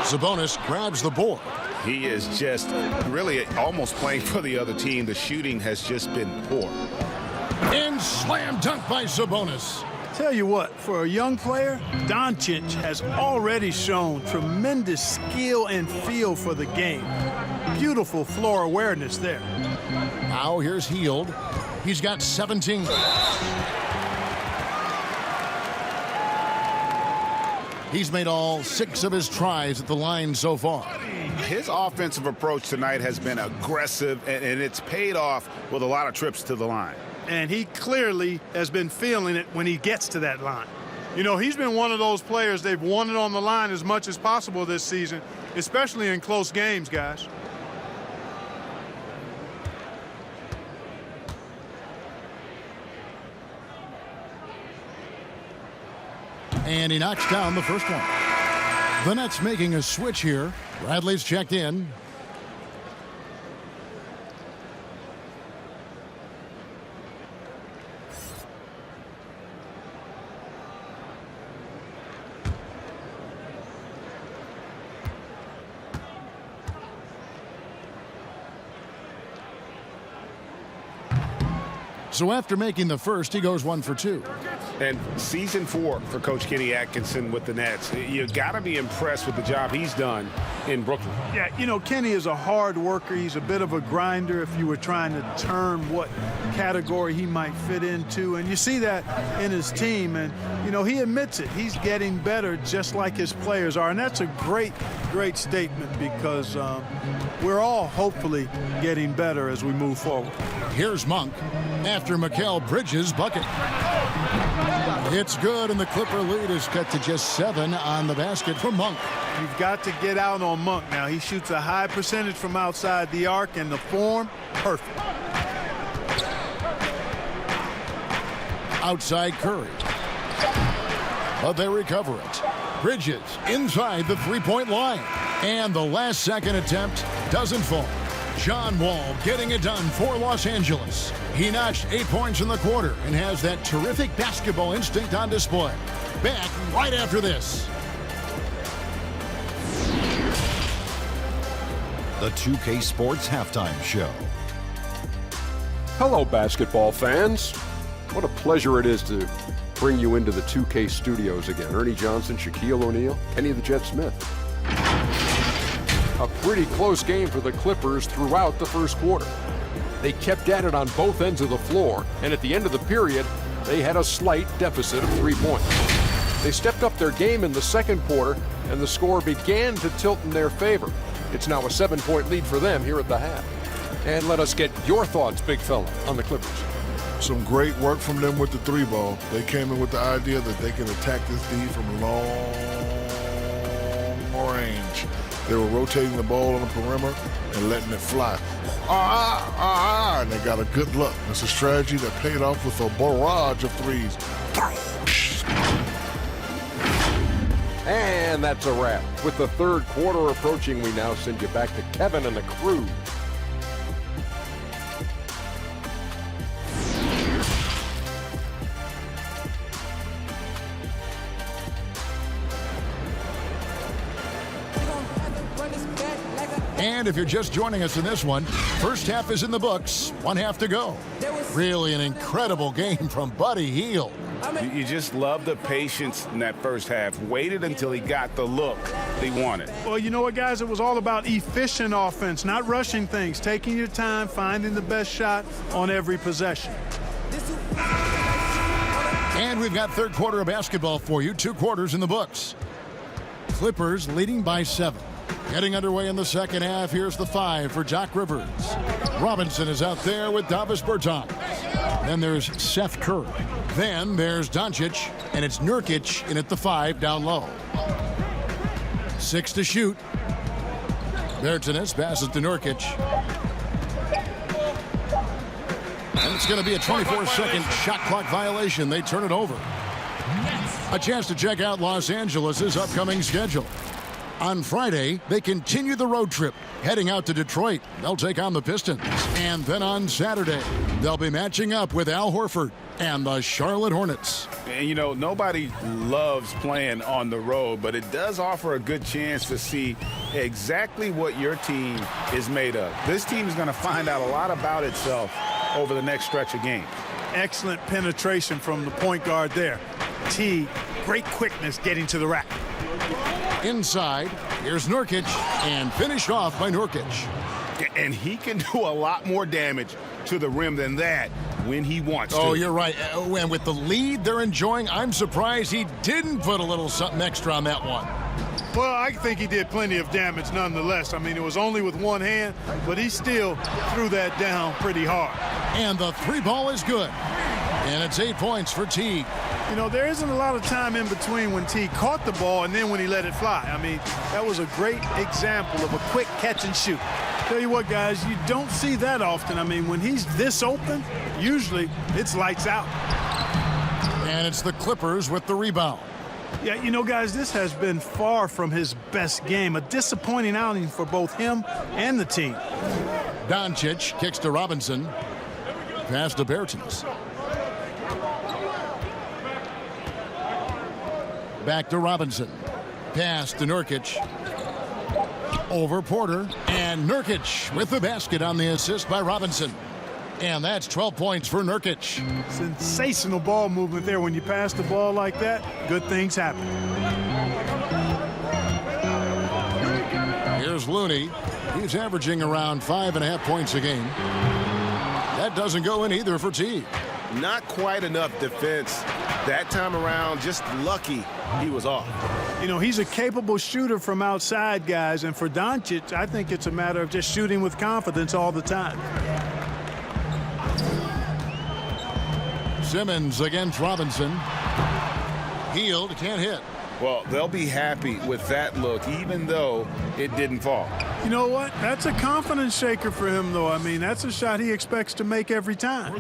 Sabonis grabs the board. He is just really almost playing for the other team. The shooting has just been poor. And slam dunk by Sabonis. Tell you what, for a young player, Doncic has already shown tremendous skill and feel for the game. Beautiful floor awareness there. Now here's Hield. He's got 17. He's made all 6 of his tries at the line so far. His offensive approach tonight has been aggressive, and it's paid off with a lot of trips to the line. And he clearly has been feeling it when he gets to that line. You know, he's been one of those players they've wanted on the line as much as possible this season, especially in close games, guys. And he knocks down the first one. The Nets making a switch here. Bradley's checked in. So after making the first, he goes 1 for 2. And season 4 for Coach Kenny Atkinson with the Nets. You got to be impressed with the job he's done in Brooklyn. Yeah, you know, Kenny is a hard worker. He's a bit of a grinder if you were trying to term what category he might fit into. And you see that in his team. And, you know, he admits it. He's getting better just like his players are. And that's a great, great statement because we're all hopefully getting better as we move forward. Here's Monk after Mikal Bridges' bucket. It's good, and the Clipper lead is cut to just 7 on the basket from Monk. You've got to get out on Monk now. He shoots a high percentage from outside the arc, and the form, perfect. Outside Curry. But they recover it. Bridges inside the three-point line. And the last second attempt doesn't fall. John Wall getting it done for Los Angeles. He notched 8 points in the quarter and has that terrific basketball instinct on display. Back right after this. The 2K Sports Halftime Show. Hello, basketball fans. What a pleasure it is to bring you into the 2K studios again. Ernie Johnson, Shaquille O'Neal, Kenny the Jet Smith. A pretty close game for the Clippers throughout the first quarter. They kept at it on both ends of the floor, and at the end of the period, they had a slight deficit of 3 points. They stepped up their game in the second quarter, and the score began to tilt in their favor. It's now a 7-point lead for them here at the half. And let us get your thoughts, big fella, on the Clippers. Some great work from them with the 3-ball. They came in with the idea that they can attack this D from long range. They were rotating the ball on the perimeter and letting it fly. And they got a good look. It's a strategy that paid off with a barrage of threes. And that's a wrap. With the third quarter approaching, we now send you back to Kevin and the crew. And if you're just joining us in this one, first half is in the books, one half to go. Really an incredible game from Buddy Hield. You just love the patience in that first half. Waited until he got the look he wanted. Well, you know what, guys? It was all about efficient offense, not rushing things, taking your time, finding the best shot on every possession. And we've got third quarter of basketball for you, 2 quarters in the books. Clippers leading by 7. Getting underway in the second half, here's the 5 for Doc Rivers. Robinson is out there with Davis Bertans. Then there's Seth Curry. Then there's Doncic, and it's Nurkic in at the 5 down low. 6 to shoot. Bertans passes to Nurkic. And it's going to be a 24-second shot clock violation. They turn it over. A chance to check out Los Angeles' upcoming schedule. On Friday, they continue the road trip, heading out to Detroit. They'll take on the Pistons. And then on Saturday, they'll be matching up with Al Horford and the Charlotte Hornets. And, you know, nobody loves playing on the road, but it does offer a good chance to see exactly what your team is made of. This team is going to find out a lot about itself over the next stretch of games. Excellent penetration from the point guard there. T, great quickness getting to the rack. Inside, here's Nurkic, and finished off by Nurkic. And he can do a lot more damage to the rim than that when he wants to. Oh, you're right. And with the lead they're enjoying, I'm surprised he didn't put a little something extra on that one. Well, I think he did plenty of damage nonetheless. I mean, it was only with one hand, but he still threw that down pretty hard. And the 3 ball is good. And it's 8 points for T. You know, there isn't a lot of time in between when T caught the ball and then when he let it fly. I mean, that was a great example of a quick catch and shoot. Tell you what, guys, you don't see that often. I mean, when he's this open, usually it's lights out. And it's the Clippers with the rebound. Yeah, you know, guys, this has been far from his best game. A disappointing outing for both him and the team. Doncic kicks to Robinson. Pass to Bertans. Back to Robinson. Pass to Nurkic. Over Porter. And Nurkic with the basket on the assist by Robinson. And that's 12 points for Nurkic. Sensational ball movement there. When you pass the ball like that, good things happen. Here's Looney. He's averaging around 5.5 points a game. That doesn't go in either for T. Not quite enough defense that time around. Just lucky he was off. You know, he's a capable shooter from outside, guys. And for Doncic, I think it's a matter of just shooting with confidence all the time. Simmons against Robinson. Hield can't hit. Well, they'll be happy with that look, even though it didn't fall. You know what? That's a confidence shaker for him, though. I mean, that's a shot he expects to make every time.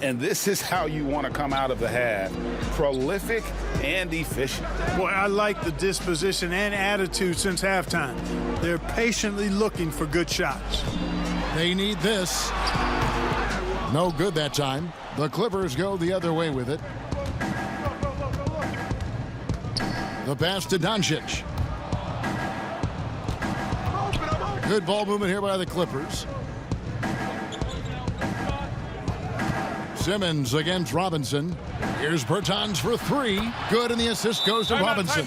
And this is how you want to come out of the half. Prolific and efficient. Boy, I like the disposition and attitude since halftime. They're patiently looking for good shots. They need this. No good that time. The Clippers go the other way with it. The pass to Doncic. Good ball movement here by the Clippers. Simmons against Robinson. Here's Bertans for 3. Good, and the assist goes to Robinson.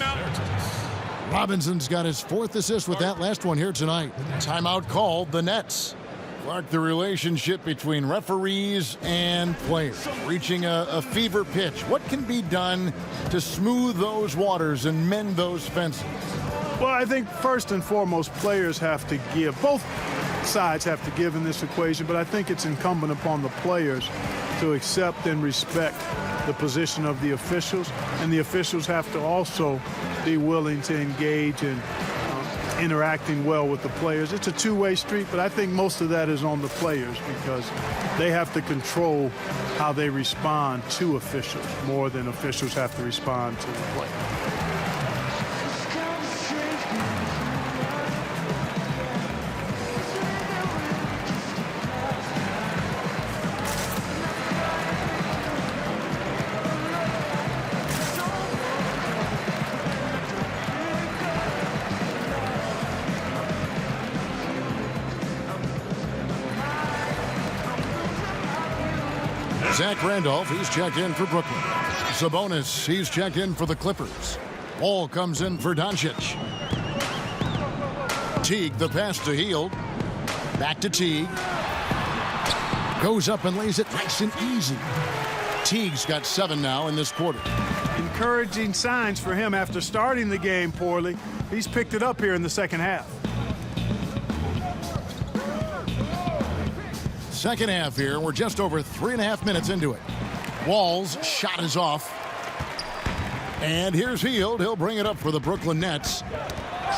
Robinson's got his 4th assist with that last one here tonight. Timeout called the Nets. Clark, the relationship between referees and players reaching a fever pitch. What can be done to smooth those waters and mend those fences? Well, I think first and foremost, players have to give. Both sides have to give in this equation, but I think it's incumbent upon the players to accept and respect the position of the officials, and the officials have to also be willing to engage in interacting well with the players. It's a two-way street, but I think most of that is on the players because they have to control how they respond to officials more than officials have to respond to the players. Zach Randolph, he's checked in for Brooklyn. Sabonis, he's checked in for the Clippers. Ball comes in for Doncic. Teague, the pass to Hield. Back to Teague. Goes up and lays it nice and easy. Teague's got 7 now in this quarter. Encouraging signs for him after starting the game poorly. He's picked it up here in the second half. Second half here. We're just over 3.5 minutes into it. Wall's shot is off. And here's Hield. He'll bring it up for the Brooklyn Nets.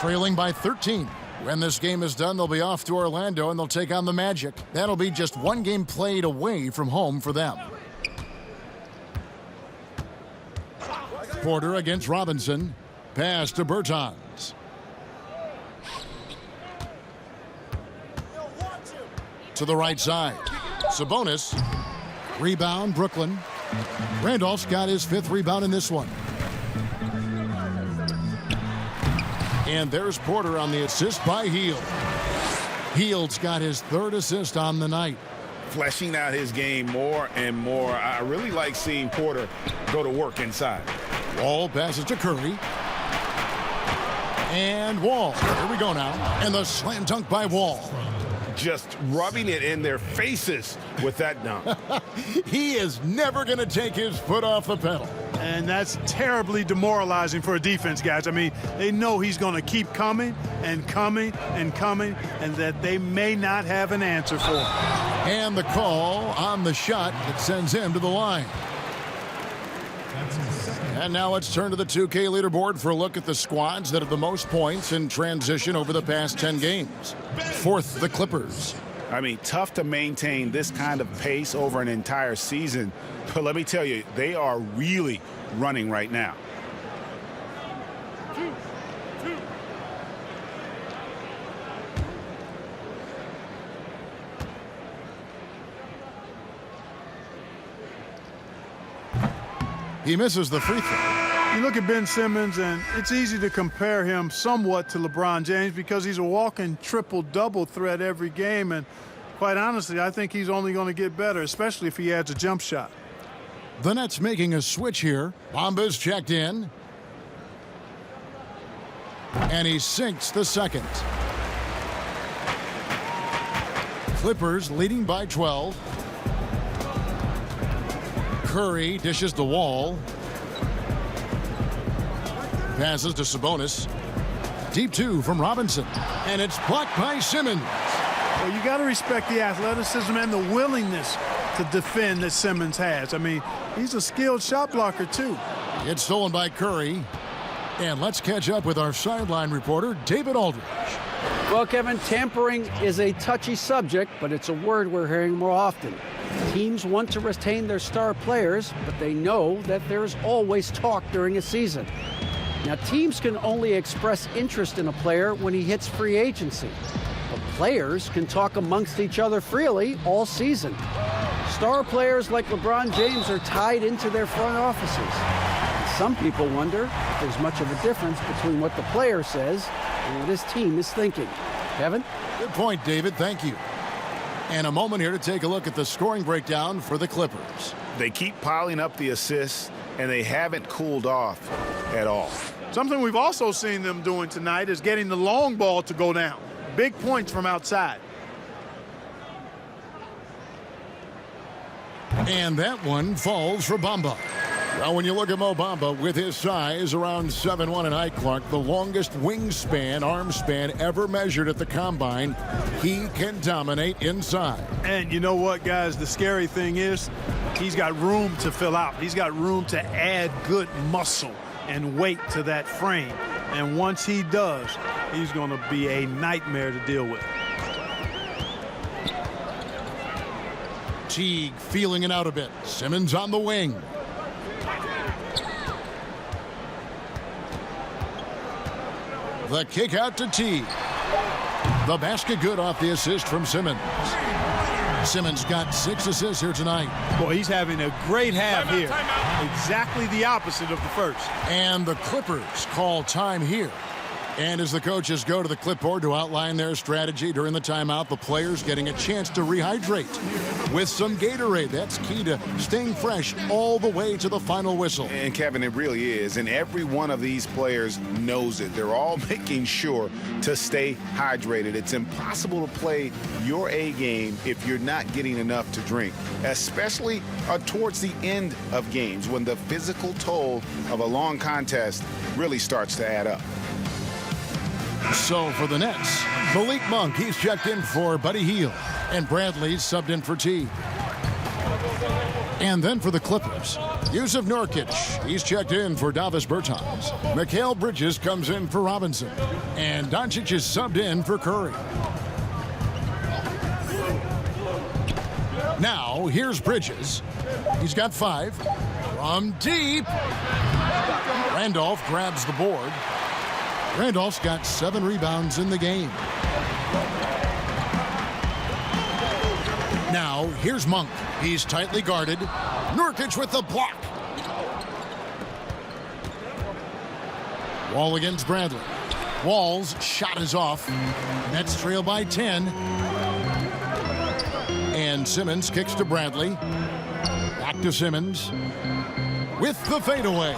Trailing by 13. When this game is done, they'll be off to Orlando and they'll take on the Magic. That'll be just one game played away from home for them. Porter against Robinson. Pass to Bertans. To the right side. Sabonis. Rebound, Brooklyn. Randolph's got his 5th rebound in this one. And there's Porter on the assist by Hield. Hield's got his 3rd assist on the night. Fleshing out his game more and more. I really like seeing Porter go to work inside. Wall passes to Curry. And Wall. Here we go now. And the slam dunk by Wall. Just rubbing it in their faces with that dunk. He is never going to take his foot off the pedal. And that's terribly demoralizing for a defense, guys. I mean, they know he's going to keep coming and coming and coming, and that they may not have an answer for him. And the call on the shot that sends him to the line. And now let's turn to the 2K leaderboard for a look at the squads that have the most points in transition over the past 10 games. 4th, the Clippers. I mean, tough to maintain this kind of pace over an entire season. But let me tell you, they are really running right now. He misses the free throw. You look at Ben Simmons, and it's easy to compare him somewhat to LeBron James because he's a walking triple-double threat every game. And quite honestly, I think he's only going to get better, especially if he adds a jump shot. The Nets making a switch here. Bamba's checked in. And he sinks the second. Clippers leading by 12. Curry dishes the Wall. Passes to Sabonis. Deep 2 from Robinson. And it's blocked by Simmons. Well, you got to respect the athleticism and the willingness to defend that Simmons has. I mean, he's a skilled shot blocker, too. It's stolen by Curry. And let's catch up with our sideline reporter, David Aldridge. Well, Kevin, tampering is a touchy subject, but it's a word we're hearing more often. Teams want to retain their star players, but they know that there's always talk during a season. Now, teams can only express interest in a player when he hits free agency. But players can talk amongst each other freely all season. Star players like LeBron James are tied into their front offices. And some people wonder if there's much of a difference between what the player says and what his team is thinking. Kevin? Good point, David. Thank you. And a moment here to take a look at the scoring breakdown for the Clippers. They keep piling up the assists, and they haven't cooled off at all. Something we've also seen them doing tonight is getting the long ball to go down. Big points from outside. And that one falls for Bamba. Well, when you look at Mo Bamba, with his size around 7'1" and height, Clark, the longest wingspan, arm span ever measured at the Combine, he can dominate inside. And you know what, guys? The scary thing is he's got room to fill out. He's got room to add good muscle and weight to that frame. And once he does, he's going to be a nightmare to deal with. Teague feeling it out a bit. Simmons on the wing. The kick out to Teague. The basket good off the assist from Simmons. Simmons got 6 assists here tonight. Boy, he's having a great half here. Exactly the opposite of the first. And the Clippers call time here And as the coaches go to the clipboard to outline their strategy during the timeout, the players getting a chance to rehydrate with some Gatorade. That's key to staying fresh all the way to the final whistle. And Kevin, it really is. And every one of these players knows it. They're all making sure to stay hydrated. It's impossible to play your A game if you're not getting enough to drink, especially towards the end of games when the physical toll of a long contest really starts to add up. So for the Nets, Malik Monk, he's checked in for Buddy Hield, and Bradley's subbed in for T. And then for the Clippers, Yusuf Nurkic, he's checked in for Davis Bertans. Mikal Bridges comes in for Robinson, and Doncic is subbed in for Curry. Now, here's Bridges. He's got 5 from deep. Randolph grabs the board. Randolph's got 7 rebounds in the game. Now, here's Monk. He's tightly guarded. Nurkic with the block. Wall against Bradley. Wall's shot is off. Nets trail by 10. And Simmons kicks to Bradley. Back to Simmons. With the fadeaway.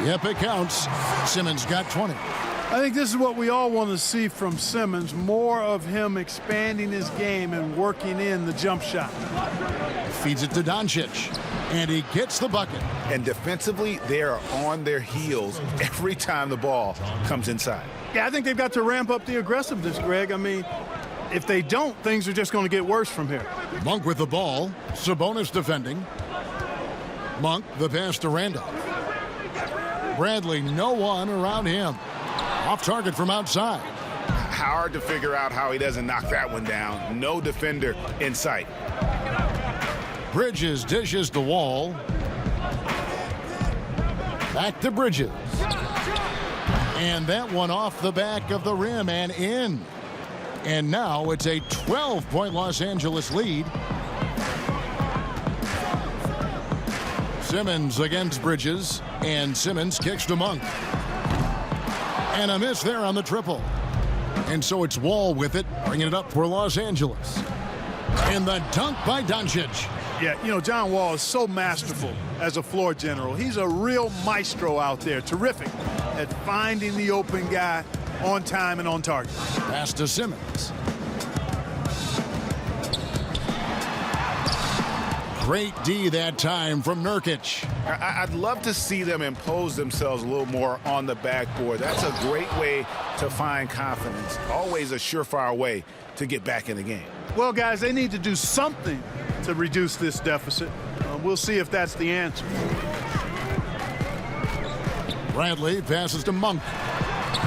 Yep, it counts. Simmons got 20. I think this is what we all want to see from Simmons, more of him expanding his game and working in the jump shot. Feeds it to Doncic, and he gets the bucket. And defensively, they are on their heels every time the ball comes inside. Yeah, I think they've got to ramp up the aggressiveness, Greg. I mean, if they don't, things are just going to get worse from here. Monk with the ball. Sabonis defending. Monk, the pass to Randolph. Bradley, no one around him. Off target from outside. Hard to figure out how he doesn't knock that one down. No defender in sight. Bridges dishes the Wall. Back to Bridges. And that one off the back of the rim and in. And now it's a 12-point Los Angeles lead. Simmons against Bridges. And Simmons kicks to Monk. And a miss there on the triple. And so it's Wall with it, bringing it up for Los Angeles. And the dunk by Doncic. Yeah, you know, John Wall is so masterful as a floor general. He's a real maestro out there, terrific at finding the open guy on time and on target. Pass to Simmons. Great D that time from Nurkic. I'd love to see them impose themselves a little more on the backboard. That's a great way to find confidence. Always a surefire way to get back in the game. Well, guys, they need to do something to reduce this deficit. We'll see if that's the answer. Bradley passes to Monk.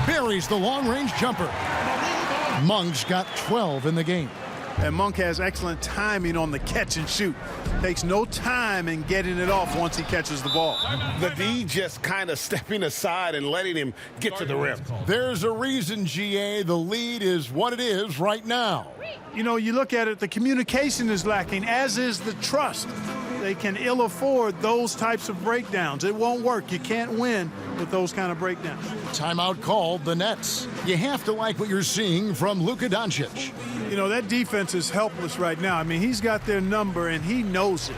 Buries the long-range jumper. Monk's got 12 in the game. And Monk has excellent timing on the catch and shoot. Takes no time in getting it off once he catches the ball. The D just kind of stepping aside and letting him get to the rim. There's a reason, GA, the lead is what it is right now. You know, you look at it, the communication is lacking, as is the trust. They can ill afford those types of breakdowns. It won't work. You can't win with those kind of breakdowns. Timeout called the Nets. You have to like what you're seeing from Luka Doncic. You know, that defense is helpless right now. I mean, he's got their number, and he knows it.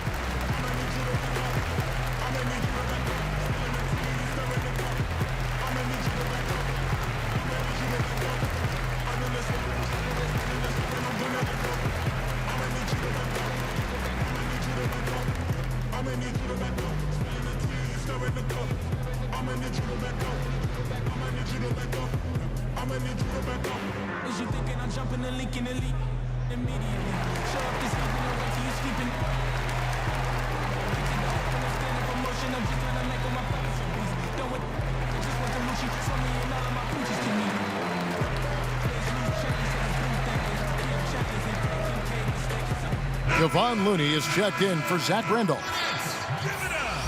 Kevon Looney is checked in for Zach Randolph.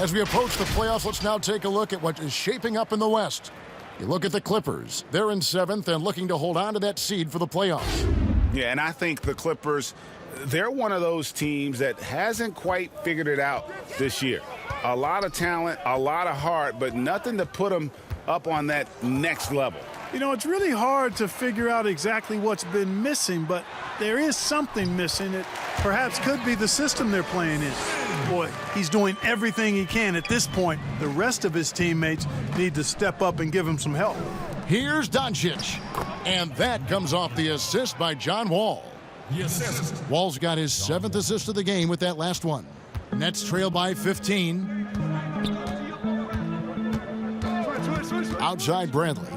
As we approach the playoffs, let's now take a look at what is shaping up in the West. You look at the Clippers. They're in 7th and looking to hold on to that seed for the playoffs. Yeah, and I think the Clippers, they're one of those teams that hasn't quite figured it out this year. A lot of talent, a lot of heart, but nothing to put them up on that next level. You know, it's really hard to figure out exactly what's been missing, but there is something missing. It perhaps could be the system they're playing in. Boy, he's doing everything he can. At this point, the rest of his teammates need to step up and give him some help. Here's Doncic, and that comes off the assist by John Wall. Wall's got his 7th assist of the game with that last one. Nets trail by 15. Outside Bradley.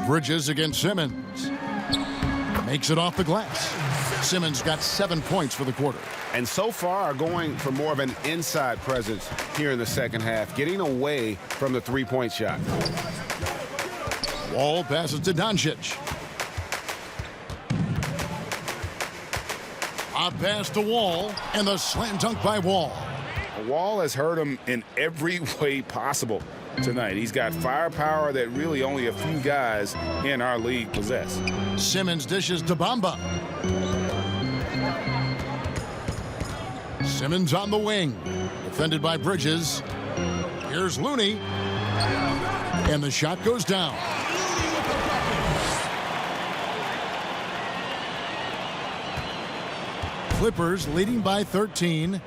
Bridges against Simmons. Makes it off the glass. Simmons got 7 points for the quarter. And so far are going for more of an inside presence here in the second half, getting away from the three-point shot. Wall passes to Doncic. A pass to Wall, and the slam dunk by Wall. Wall has hurt him in every way possible tonight. He's got firepower that really only a few guys in our league possess. Simmons dishes to Bamba. Simmons on the wing, defended by Bridges. Here's Looney, and the shot goes down. Clippers leading by 13.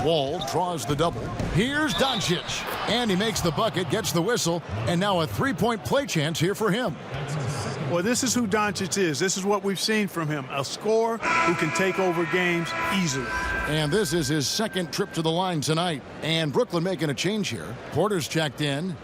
Wall draws the double. Here's Doncic, and he makes the bucket, gets the whistle, and now a three-point play chance here for him. Well, this is who Doncic is. This is what we've seen from him, a scorer who can take over games easily. And this is his 2nd trip to the line tonight. And Brooklyn making a change here. Porter's checked in.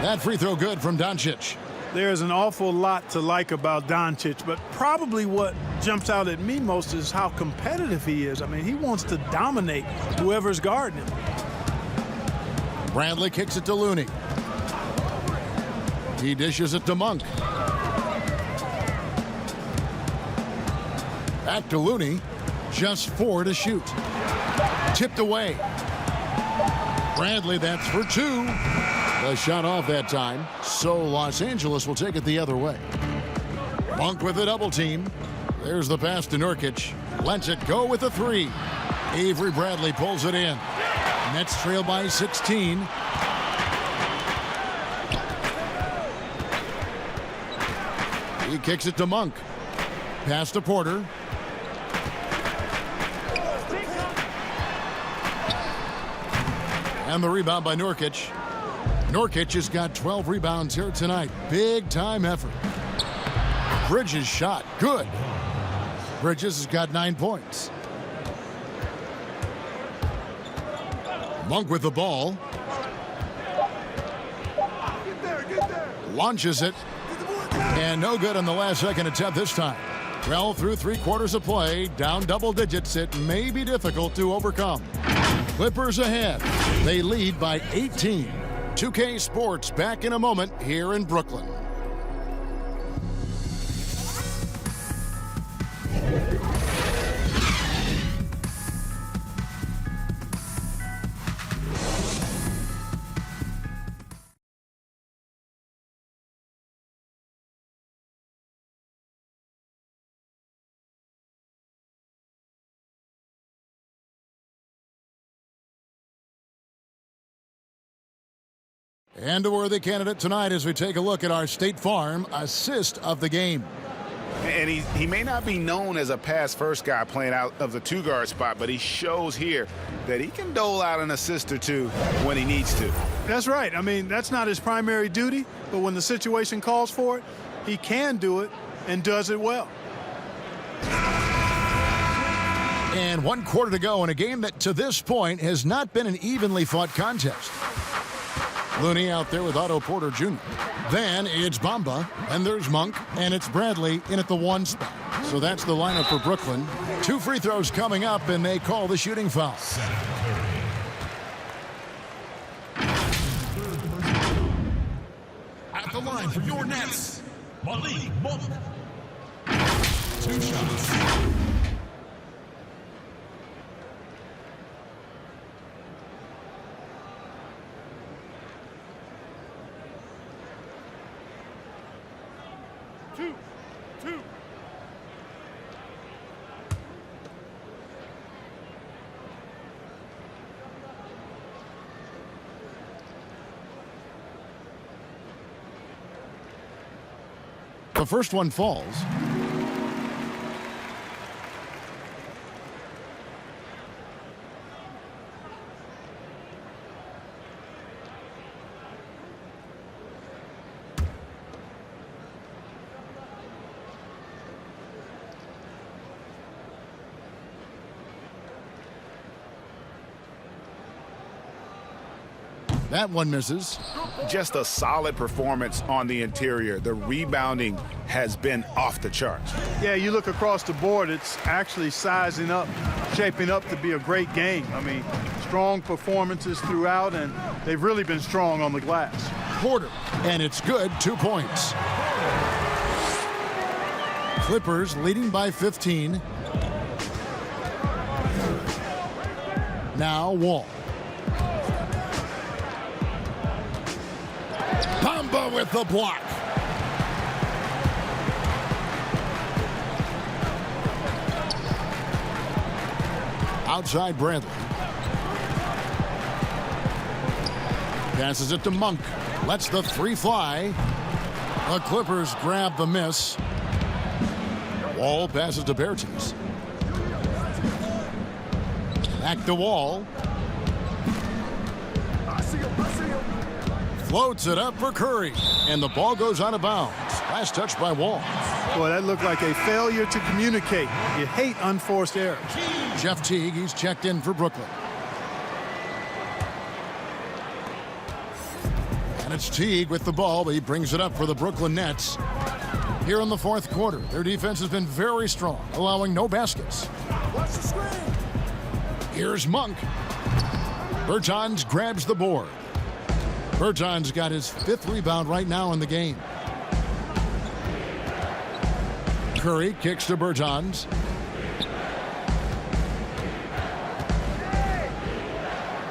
That free throw good from Doncic. There's an awful lot to like about Doncic, but probably what jumps out at me most is how competitive he is. I mean, he wants to dominate whoever's guarding him. Bradley kicks it to Looney. He dishes it to Monk. Back to Looney. Just 4 to shoot. Tipped away. Bradley, that's for 2. The shot off that time, so Los Angeles will take it the other way. Monk with a double team. There's the pass to Nurkic. Lets it go with a 3. Avery Bradley pulls it in. Nets trail by 16. He kicks it to Monk. Pass to Porter. And the rebound by Nurkic. Nurkic has got 12 rebounds here tonight. Big time effort. Bridges shot. Good. Bridges has got 9 points. Monk with the ball. Launches it. And no good on the last second attempt this time. Well, through 3 quarters of play, down double digits, it may be difficult to overcome. Clippers ahead. They lead by 18. 2K Sports back in a moment here in Brooklyn. And a worthy candidate tonight as we take a look at our State Farm assist of the game. And he may not be known as a pass-first guy playing out of the 2-guard spot, but he shows here that he can dole out an assist or 2 when he needs to. That's right. I mean, that's not his primary duty, but when the situation calls for it, he can do it and does it well. And 1 quarter to go in a game that to this point has not been an evenly fought contest. Looney out there with Otto Porter Jr. Then it's Bamba, and there's Monk, and it's Bradley in at the 1 spot. So that's the lineup for Brooklyn. 2 free throws coming up, and they call the shooting foul. At the line for your Nets, Malik Monk. 2 shots. Two. the first one falls. That one misses. Just a solid performance on the interior. The rebounding has been off the charts. Yeah, you look across the board, it's actually sizing up, shaping up to be a great game. I mean, strong performances throughout, and they've really been strong on the glass. Porter, and it's good, 2 points. Clippers leading by 15. Now Wall. Bamba with the block. Outside Bradley. Passes it to Monk. Lets the three fly. The Clippers grab the miss. Wall passes to Bertens. Back to Wall. Floats it up for Curry. And the ball goes out of bounds. Last touch by Wall. Boy, that looked like a failure to communicate. You hate unforced errors. Jeff Teague, he's checked in for Brooklyn. And it's Teague with the ball, but he brings it up for the Brooklyn Nets. Here in the fourth quarter, their defense has been very strong, allowing no baskets. Watch the screen. Here's Monk. Bertans grabs the board. Bertans got his 5th rebound right now in the game. Curry kicks to Bertans.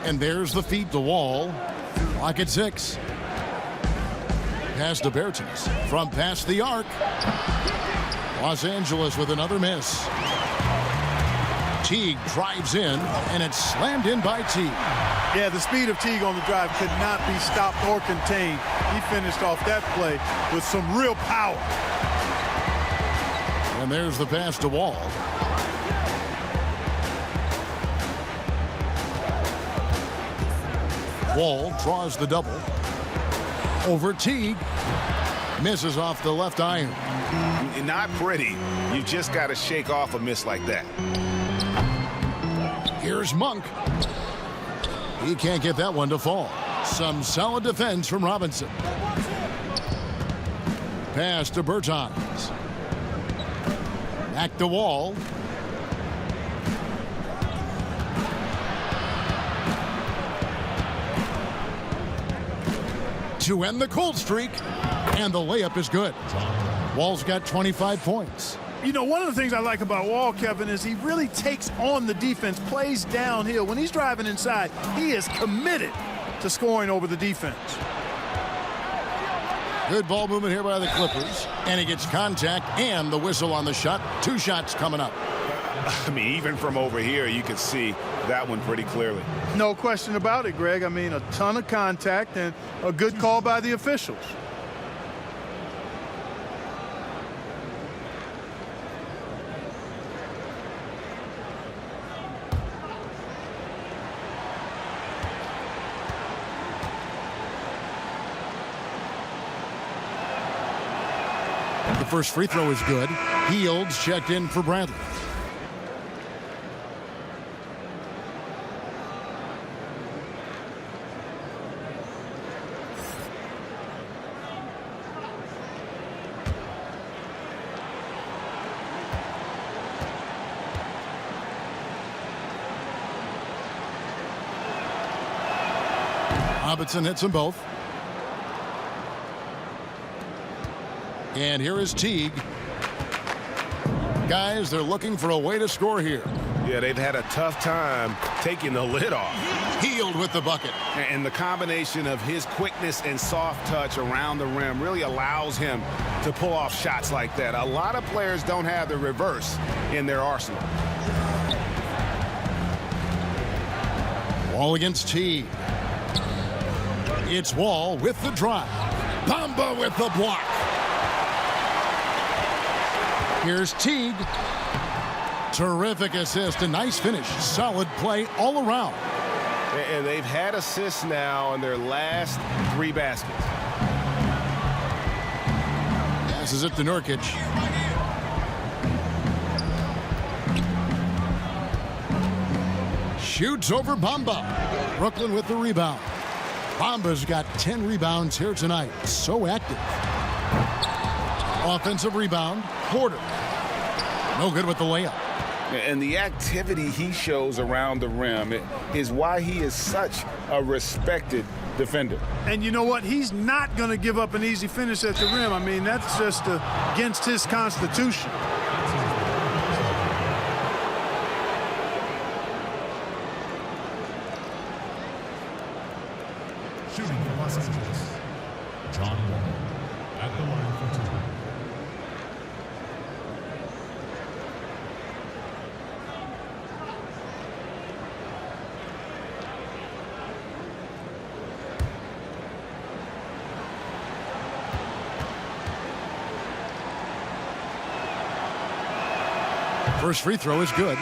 And there's the feed to Wall. Clock at 6. Pass to Bertans from past the arc. Los Angeles with another miss. Teague drives in, and it's slammed in by Teague. Yeah, the speed of Teague on the drive could not be stopped or contained. He finished off that play with some real power. And there's the pass to Wall. Wall draws the double. Over Teague. Misses off the left iron. Not pretty. You just got to shake off a miss like that. Here's Monk. He can't get that one to fall. Some solid defense from Robinson. Pass to Bertans. Back to Wall. To end the cold streak, and the layup is good. Wall's got 25 points. You know, one of the things I like about Wall, Kevin, is he really takes on the defense, plays downhill. When he's driving inside, he is committed to scoring over the defense. Good ball movement here by the Clippers, and he gets contact and the whistle on the shot. 2 shots coming up. I mean, even from over here, you can see that one pretty clearly. No question about it, Greg. I mean, a ton of contact and a good call by the officials. The first free throw is good. Fields checked in for Bradley. Robinson hits them both. And here is Teague. Guys, they're looking for a way to score here. Yeah, they've had a tough time taking the lid off. Healed with the bucket. And the combination of his quickness and soft touch around the rim really allows him to pull off shots like that. A lot of players don't have the reverse in their arsenal. Wall against Teague. It's Wall with the drive. Bamba with the block. Here's Teague. Terrific assist, a nice finish. Solid play all around. And they've had assists now in their last 3 baskets. Passes it to Nurkic. Shoots over Bamba. Brooklyn with the rebound. Bamba's got 10 rebounds here tonight. So active. Offensive rebound. Porter. No good with the layup. And the activity he shows around the rim is why he is such a respected defender. And you know what? He's not going to give up an easy finish at the rim. I mean, that's just against his constitution. Shooting for Los Angeles, John Wall at the line for 2. First free throw is good.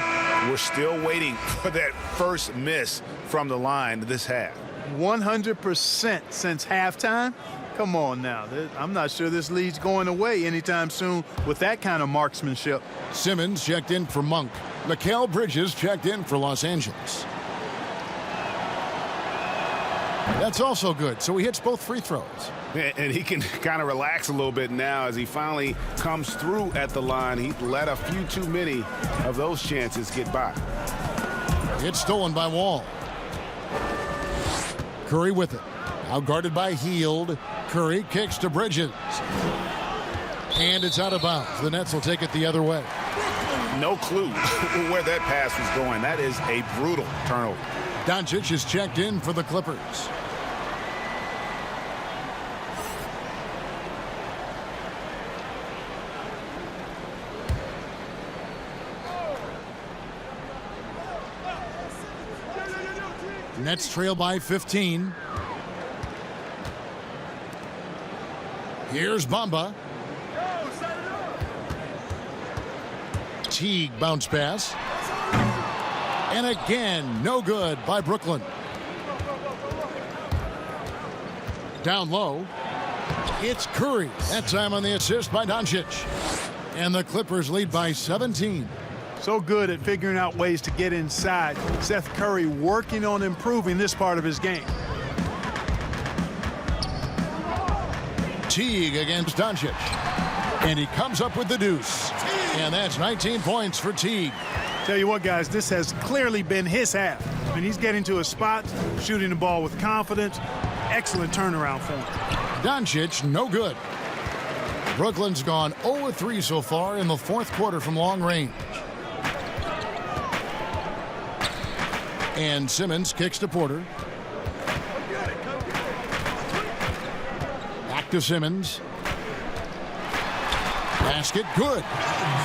We're still waiting for that first miss from the line this half. 100% since halftime. Come on now. I'm not sure this lead's going away anytime soon with that kind of marksmanship. Simmons checked in for Monk. Mikal Bridges checked in for Los Angeles. That's also good, so he hits both free throws. And he can kind of relax a little bit now as he finally comes through at the line. He let a few too many of those chances get by. It's stolen by Wall. Curry with it. Now guarded by Hield. Curry kicks to Bridges. And it's out of bounds. The Nets will take it the other way. No clue where that pass was going. That is a brutal turnover. Doncic is checked in for the Clippers. Nets trail by 15. Here's Bamba. Teague bounce pass. And again, no good by Brooklyn. Down low. It's Curry. That time on the assist by Doncic. And the Clippers lead by 17. So good at figuring out ways to get inside. Seth Curry working on improving this part of his game. Teague against Doncic. And he comes up with the deuce. And that's 19 points for Teague. Tell you what, guys, this has clearly been his half. I mean, he's getting to a spot, shooting the ball with confidence. Excellent turnaround for him. Doncic, no good. Brooklyn's gone 0-3 so far in the fourth quarter from long range. And Simmons kicks to Porter. Back to Simmons. Basket good.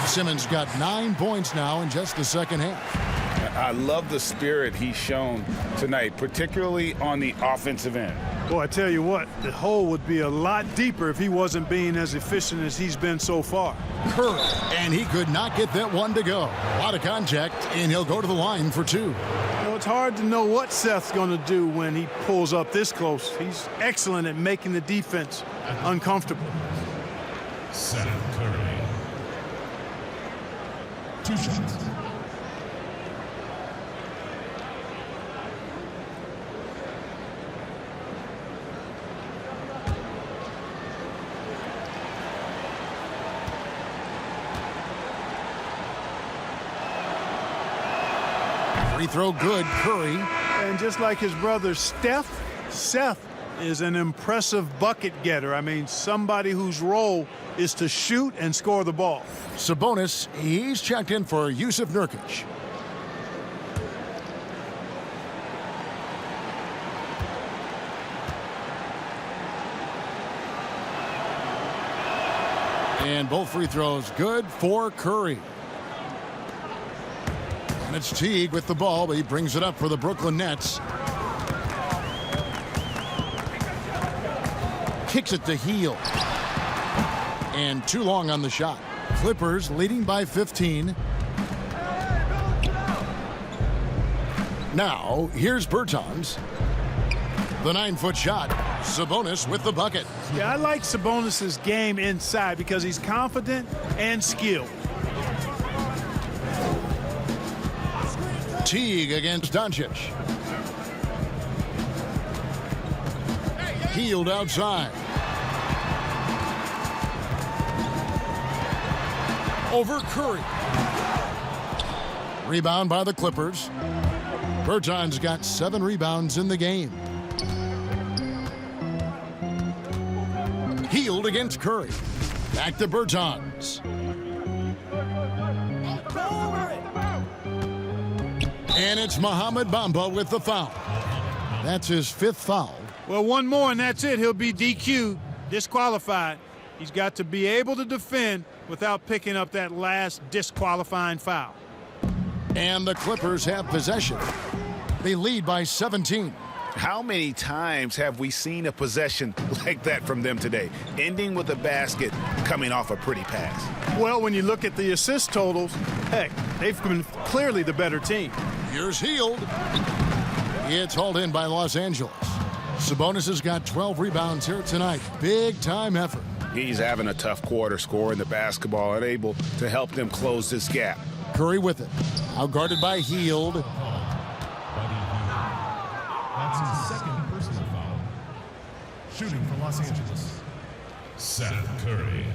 Simmons got 9 points now in just the second half. I love the spirit he's shown tonight, particularly on the offensive end. Boy, I tell you what, the hole would be a lot deeper if he wasn't being as efficient as he's been so far. Curry, and he could not get that one to go. A lot of contact, and he'll go to the line for 2. You know, it's hard to know what Seth's going to do when he pulls up this close. He's excellent at making the defense uncomfortable. Seth Curry. 2 shots. Free throw good, Curry. And just like his brother Steph, Seth is an impressive bucket getter. I mean, somebody whose role is to shoot and score the ball. Sabonis, he's checked in for Yusuf Nurkic. And both free throws good for Curry. And it's Teague with the ball, but he brings it up for the Brooklyn Nets. Kicks it to Hield. And too long on the shot. Clippers leading by 15. Now, here's Bertans. The 9-foot shot. Sabonis with the bucket. Yeah, I like Sabonis' game inside because he's confident and skilled. Teague against Doncic. Hield outside. Over Curry. Rebound by the Clippers. Bertans got 7 rebounds in the game. Hield against Curry. Back to Bertans. And it's Mohamed Bamba with the foul. That's his 5th foul. Well, one more and that's it. He'll be DQ'd, disqualified. He's got to be able to defend without picking up that last disqualifying foul. And the Clippers have possession. They lead by 17. How many times have we seen a possession like that from them today, ending with a basket coming off a pretty pass? Well, when you look at the assist totals, heck, they've been clearly the better team. Here's Hield. It's hauled in by Los Angeles. Sabonis has got 12 rebounds here tonight. Big time effort. He's having a tough quarter, scoring the basketball, unable to help them close this gap. Curry with it. Outguarded by Hield. That's his 2nd personal foul. Shooting for Los Angeles, Seth Curry.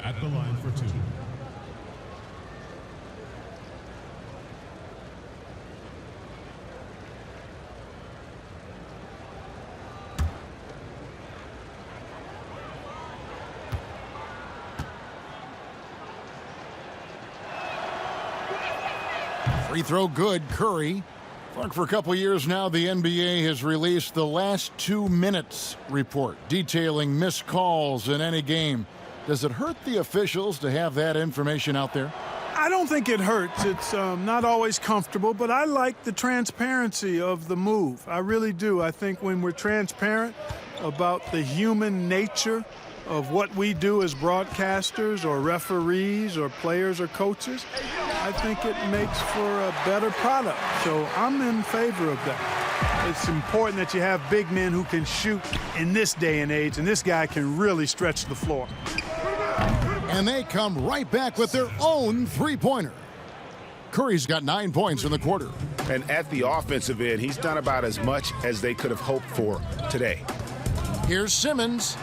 At the line for 2. Free throw good, Curry. For a couple years now, the NBA has released the last 2 minutes report detailing missed calls in any game. Does it hurt the officials to have that information out there? I don't think it hurts. It's not always comfortable, but I like the transparency of the move. I really do. I think when we're transparent about the human nature of what we do as broadcasters or referees or players or coaches, I think it makes for a better product. So I'm in favor of that. It's important that you have big men who can shoot in this day and age, and this guy can really stretch the floor. And they come right back with their own three-pointer. Curry's got 9 points in the quarter. And at the offensive end, he's done about as much as they could have hoped for today. Here's Simmons.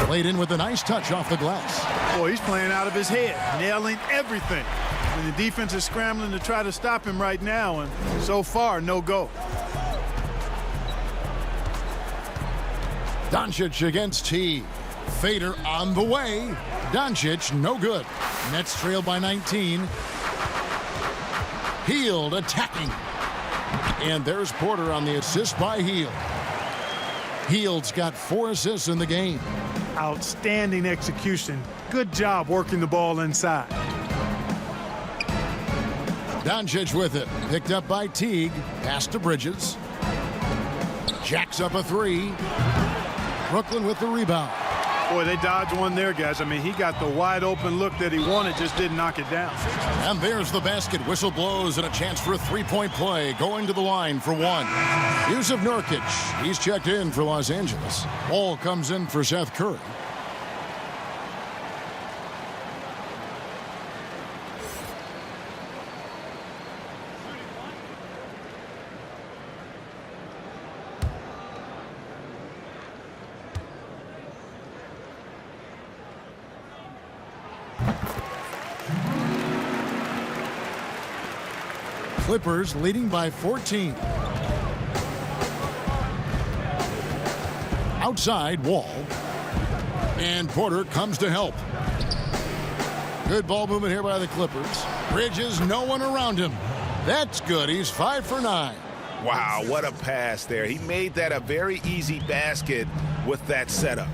Played in with a nice touch off the glass. Boy, he's playing out of his head, nailing everything. And the defense is scrambling to try to stop him right now, and so far, no go. Doncic against T. Fader on the way. Doncic, no good. Nets trail by 19. Hield attacking. And there's Porter on the assist by Hield. Hield's got 4 assists in the game. Outstanding execution. Good job working the ball inside. Doncic with it. Picked up by Teague. Pass to Bridges. Jacks up a 3. Brooklyn with the rebound. Boy, they dodged one there, guys. I mean, he got the wide open look that he wanted, just didn't knock it down. And there's the basket. Whistle blows and a chance for a three-point play. Going to the line for 1. Yusuf Nurkic. He's checked in for Los Angeles. Ball comes in for Seth Curry. Clippers leading by 14. Outside, Wall. And Porter comes to help. Good ball movement here by the Clippers. Bridges, no one around him. That's good. He's 5 for 9. Wow, what a pass there. He made that a very easy basket with that setup.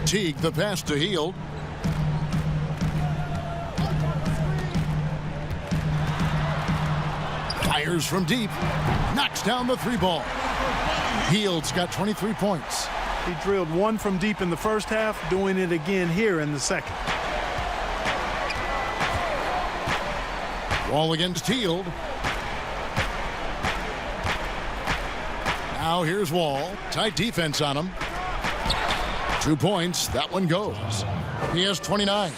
Teague, the pass to Hield. Fires from deep. Knocks down the 3-ball. Hield's got 23 points. He drilled one from deep in the first half, doing it again here in the second. Wall against Hield. Now here's Wall. Tight defense on him. 2 points. That one goes. He has 29.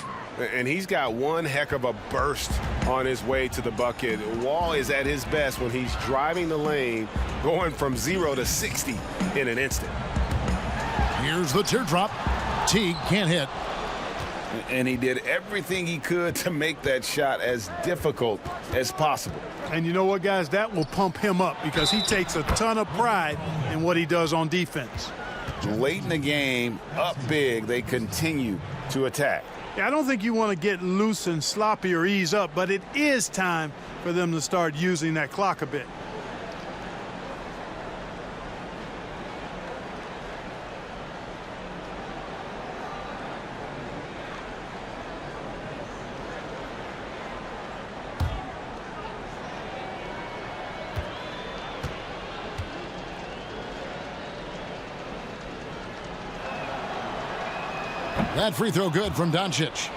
And he's got one heck of a burst on his way to the bucket. Wall is at his best when he's driving the lane, going from 0 to 60 in an instant. Here's the teardrop. Teague can't hit. And he did everything he could to make that shot as difficult as possible. And you know what, guys? That will pump him up because he takes a ton of pride in what he does on defense. Late in the game, up big, they continue to attack. Yeah, I don't think you want to get loose and sloppy or ease up, but it is time for them to start using that clock a bit. That free throw good from Doncic.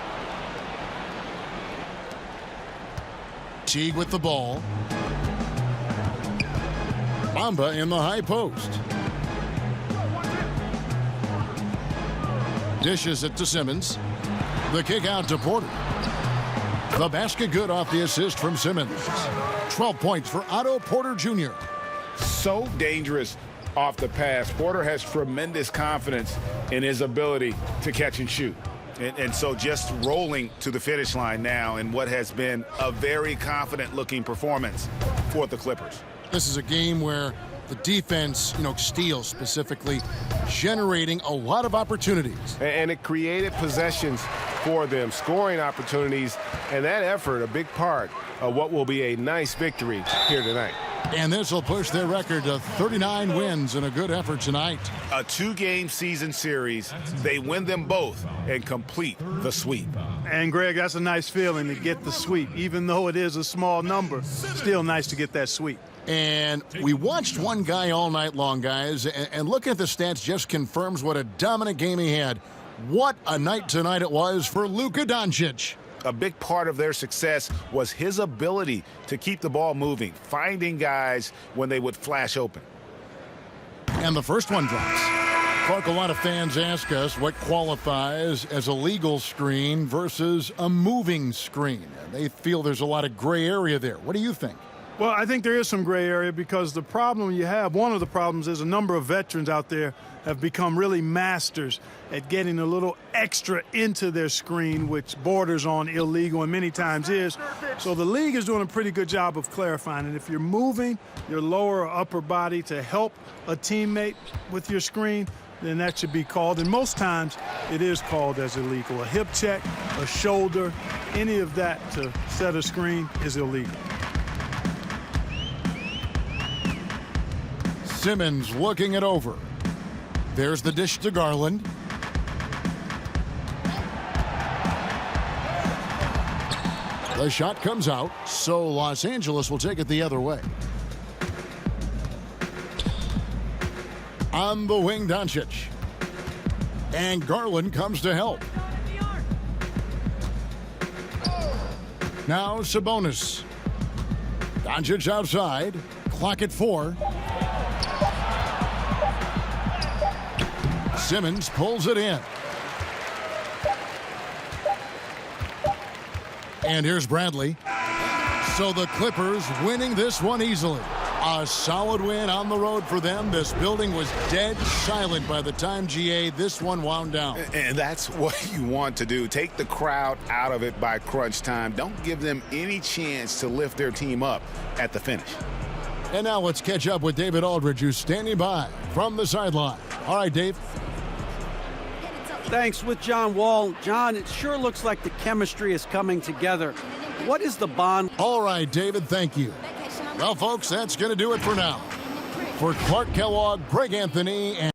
Teague with the ball. Bamba in the high post. Dishes it to Simmons. The kick out to Porter. The basket good off the assist from Simmons. 12 points for Otto Porter Jr. So dangerous off the pass. Porter has tremendous confidence in his ability to catch and shoot. And so just rolling to the finish line now in what has been a very confident-looking performance for the Clippers. This is a game where the defense, steals specifically, generating a lot of opportunities. And it created possessions for them, scoring opportunities, and that effort, a big part of what will be a nice victory here tonight. And this will push their record to 39 wins in a good effort tonight. A 2-game season series. They win them both and complete the sweep. And, Greg, that's a nice feeling to get the sweep. Even though it is a small number, still nice to get that sweep. And we watched one guy all night long, guys, and looking at the stats just confirms what a dominant game he had. What a night tonight it was for Luka Doncic. A big part of their success was his ability to keep the ball moving, finding guys when they would flash open. And the first one drops. Clark, a lot of fans ask us what qualifies as a legal screen versus a moving screen. They feel there's a lot of gray area there. What do you think? Well, I think there is some gray area because the problem you have, one of the problems is a number of veterans out there have become really masters at getting a little extra into their screen, which borders on illegal and many times is. So the league is doing a pretty good job of clarifying it. If you're moving your lower or upper body to help a teammate with your screen, then that should be called. And most times it is called as illegal. A hip check, a shoulder, any of that to set a screen is illegal. Simmons looking it over. There's the dish to Garland. The shot comes out, so Los Angeles will take it the other way. On the wing, Doncic. And Garland comes to help. Now Sabonis. Doncic outside. Clock at 4. Simmons pulls it in. And here's Bradley. So the Clippers winning this one easily. A solid win on the road for them. This building was dead silent by the time, GA, this one wound down. And that's what you want to do. Take the crowd out of it by crunch time. Don't give them any chance to lift their team up at the finish. And now let's catch up with David Aldridge, who's standing by from the sideline. All right, Dave. Thanks. With John Wall. John, it sure looks like the chemistry is coming together. What is the bond? All right, David, thank you. Well, folks, that's going to do it for now. For Clark Kellogg, Greg Anthony, and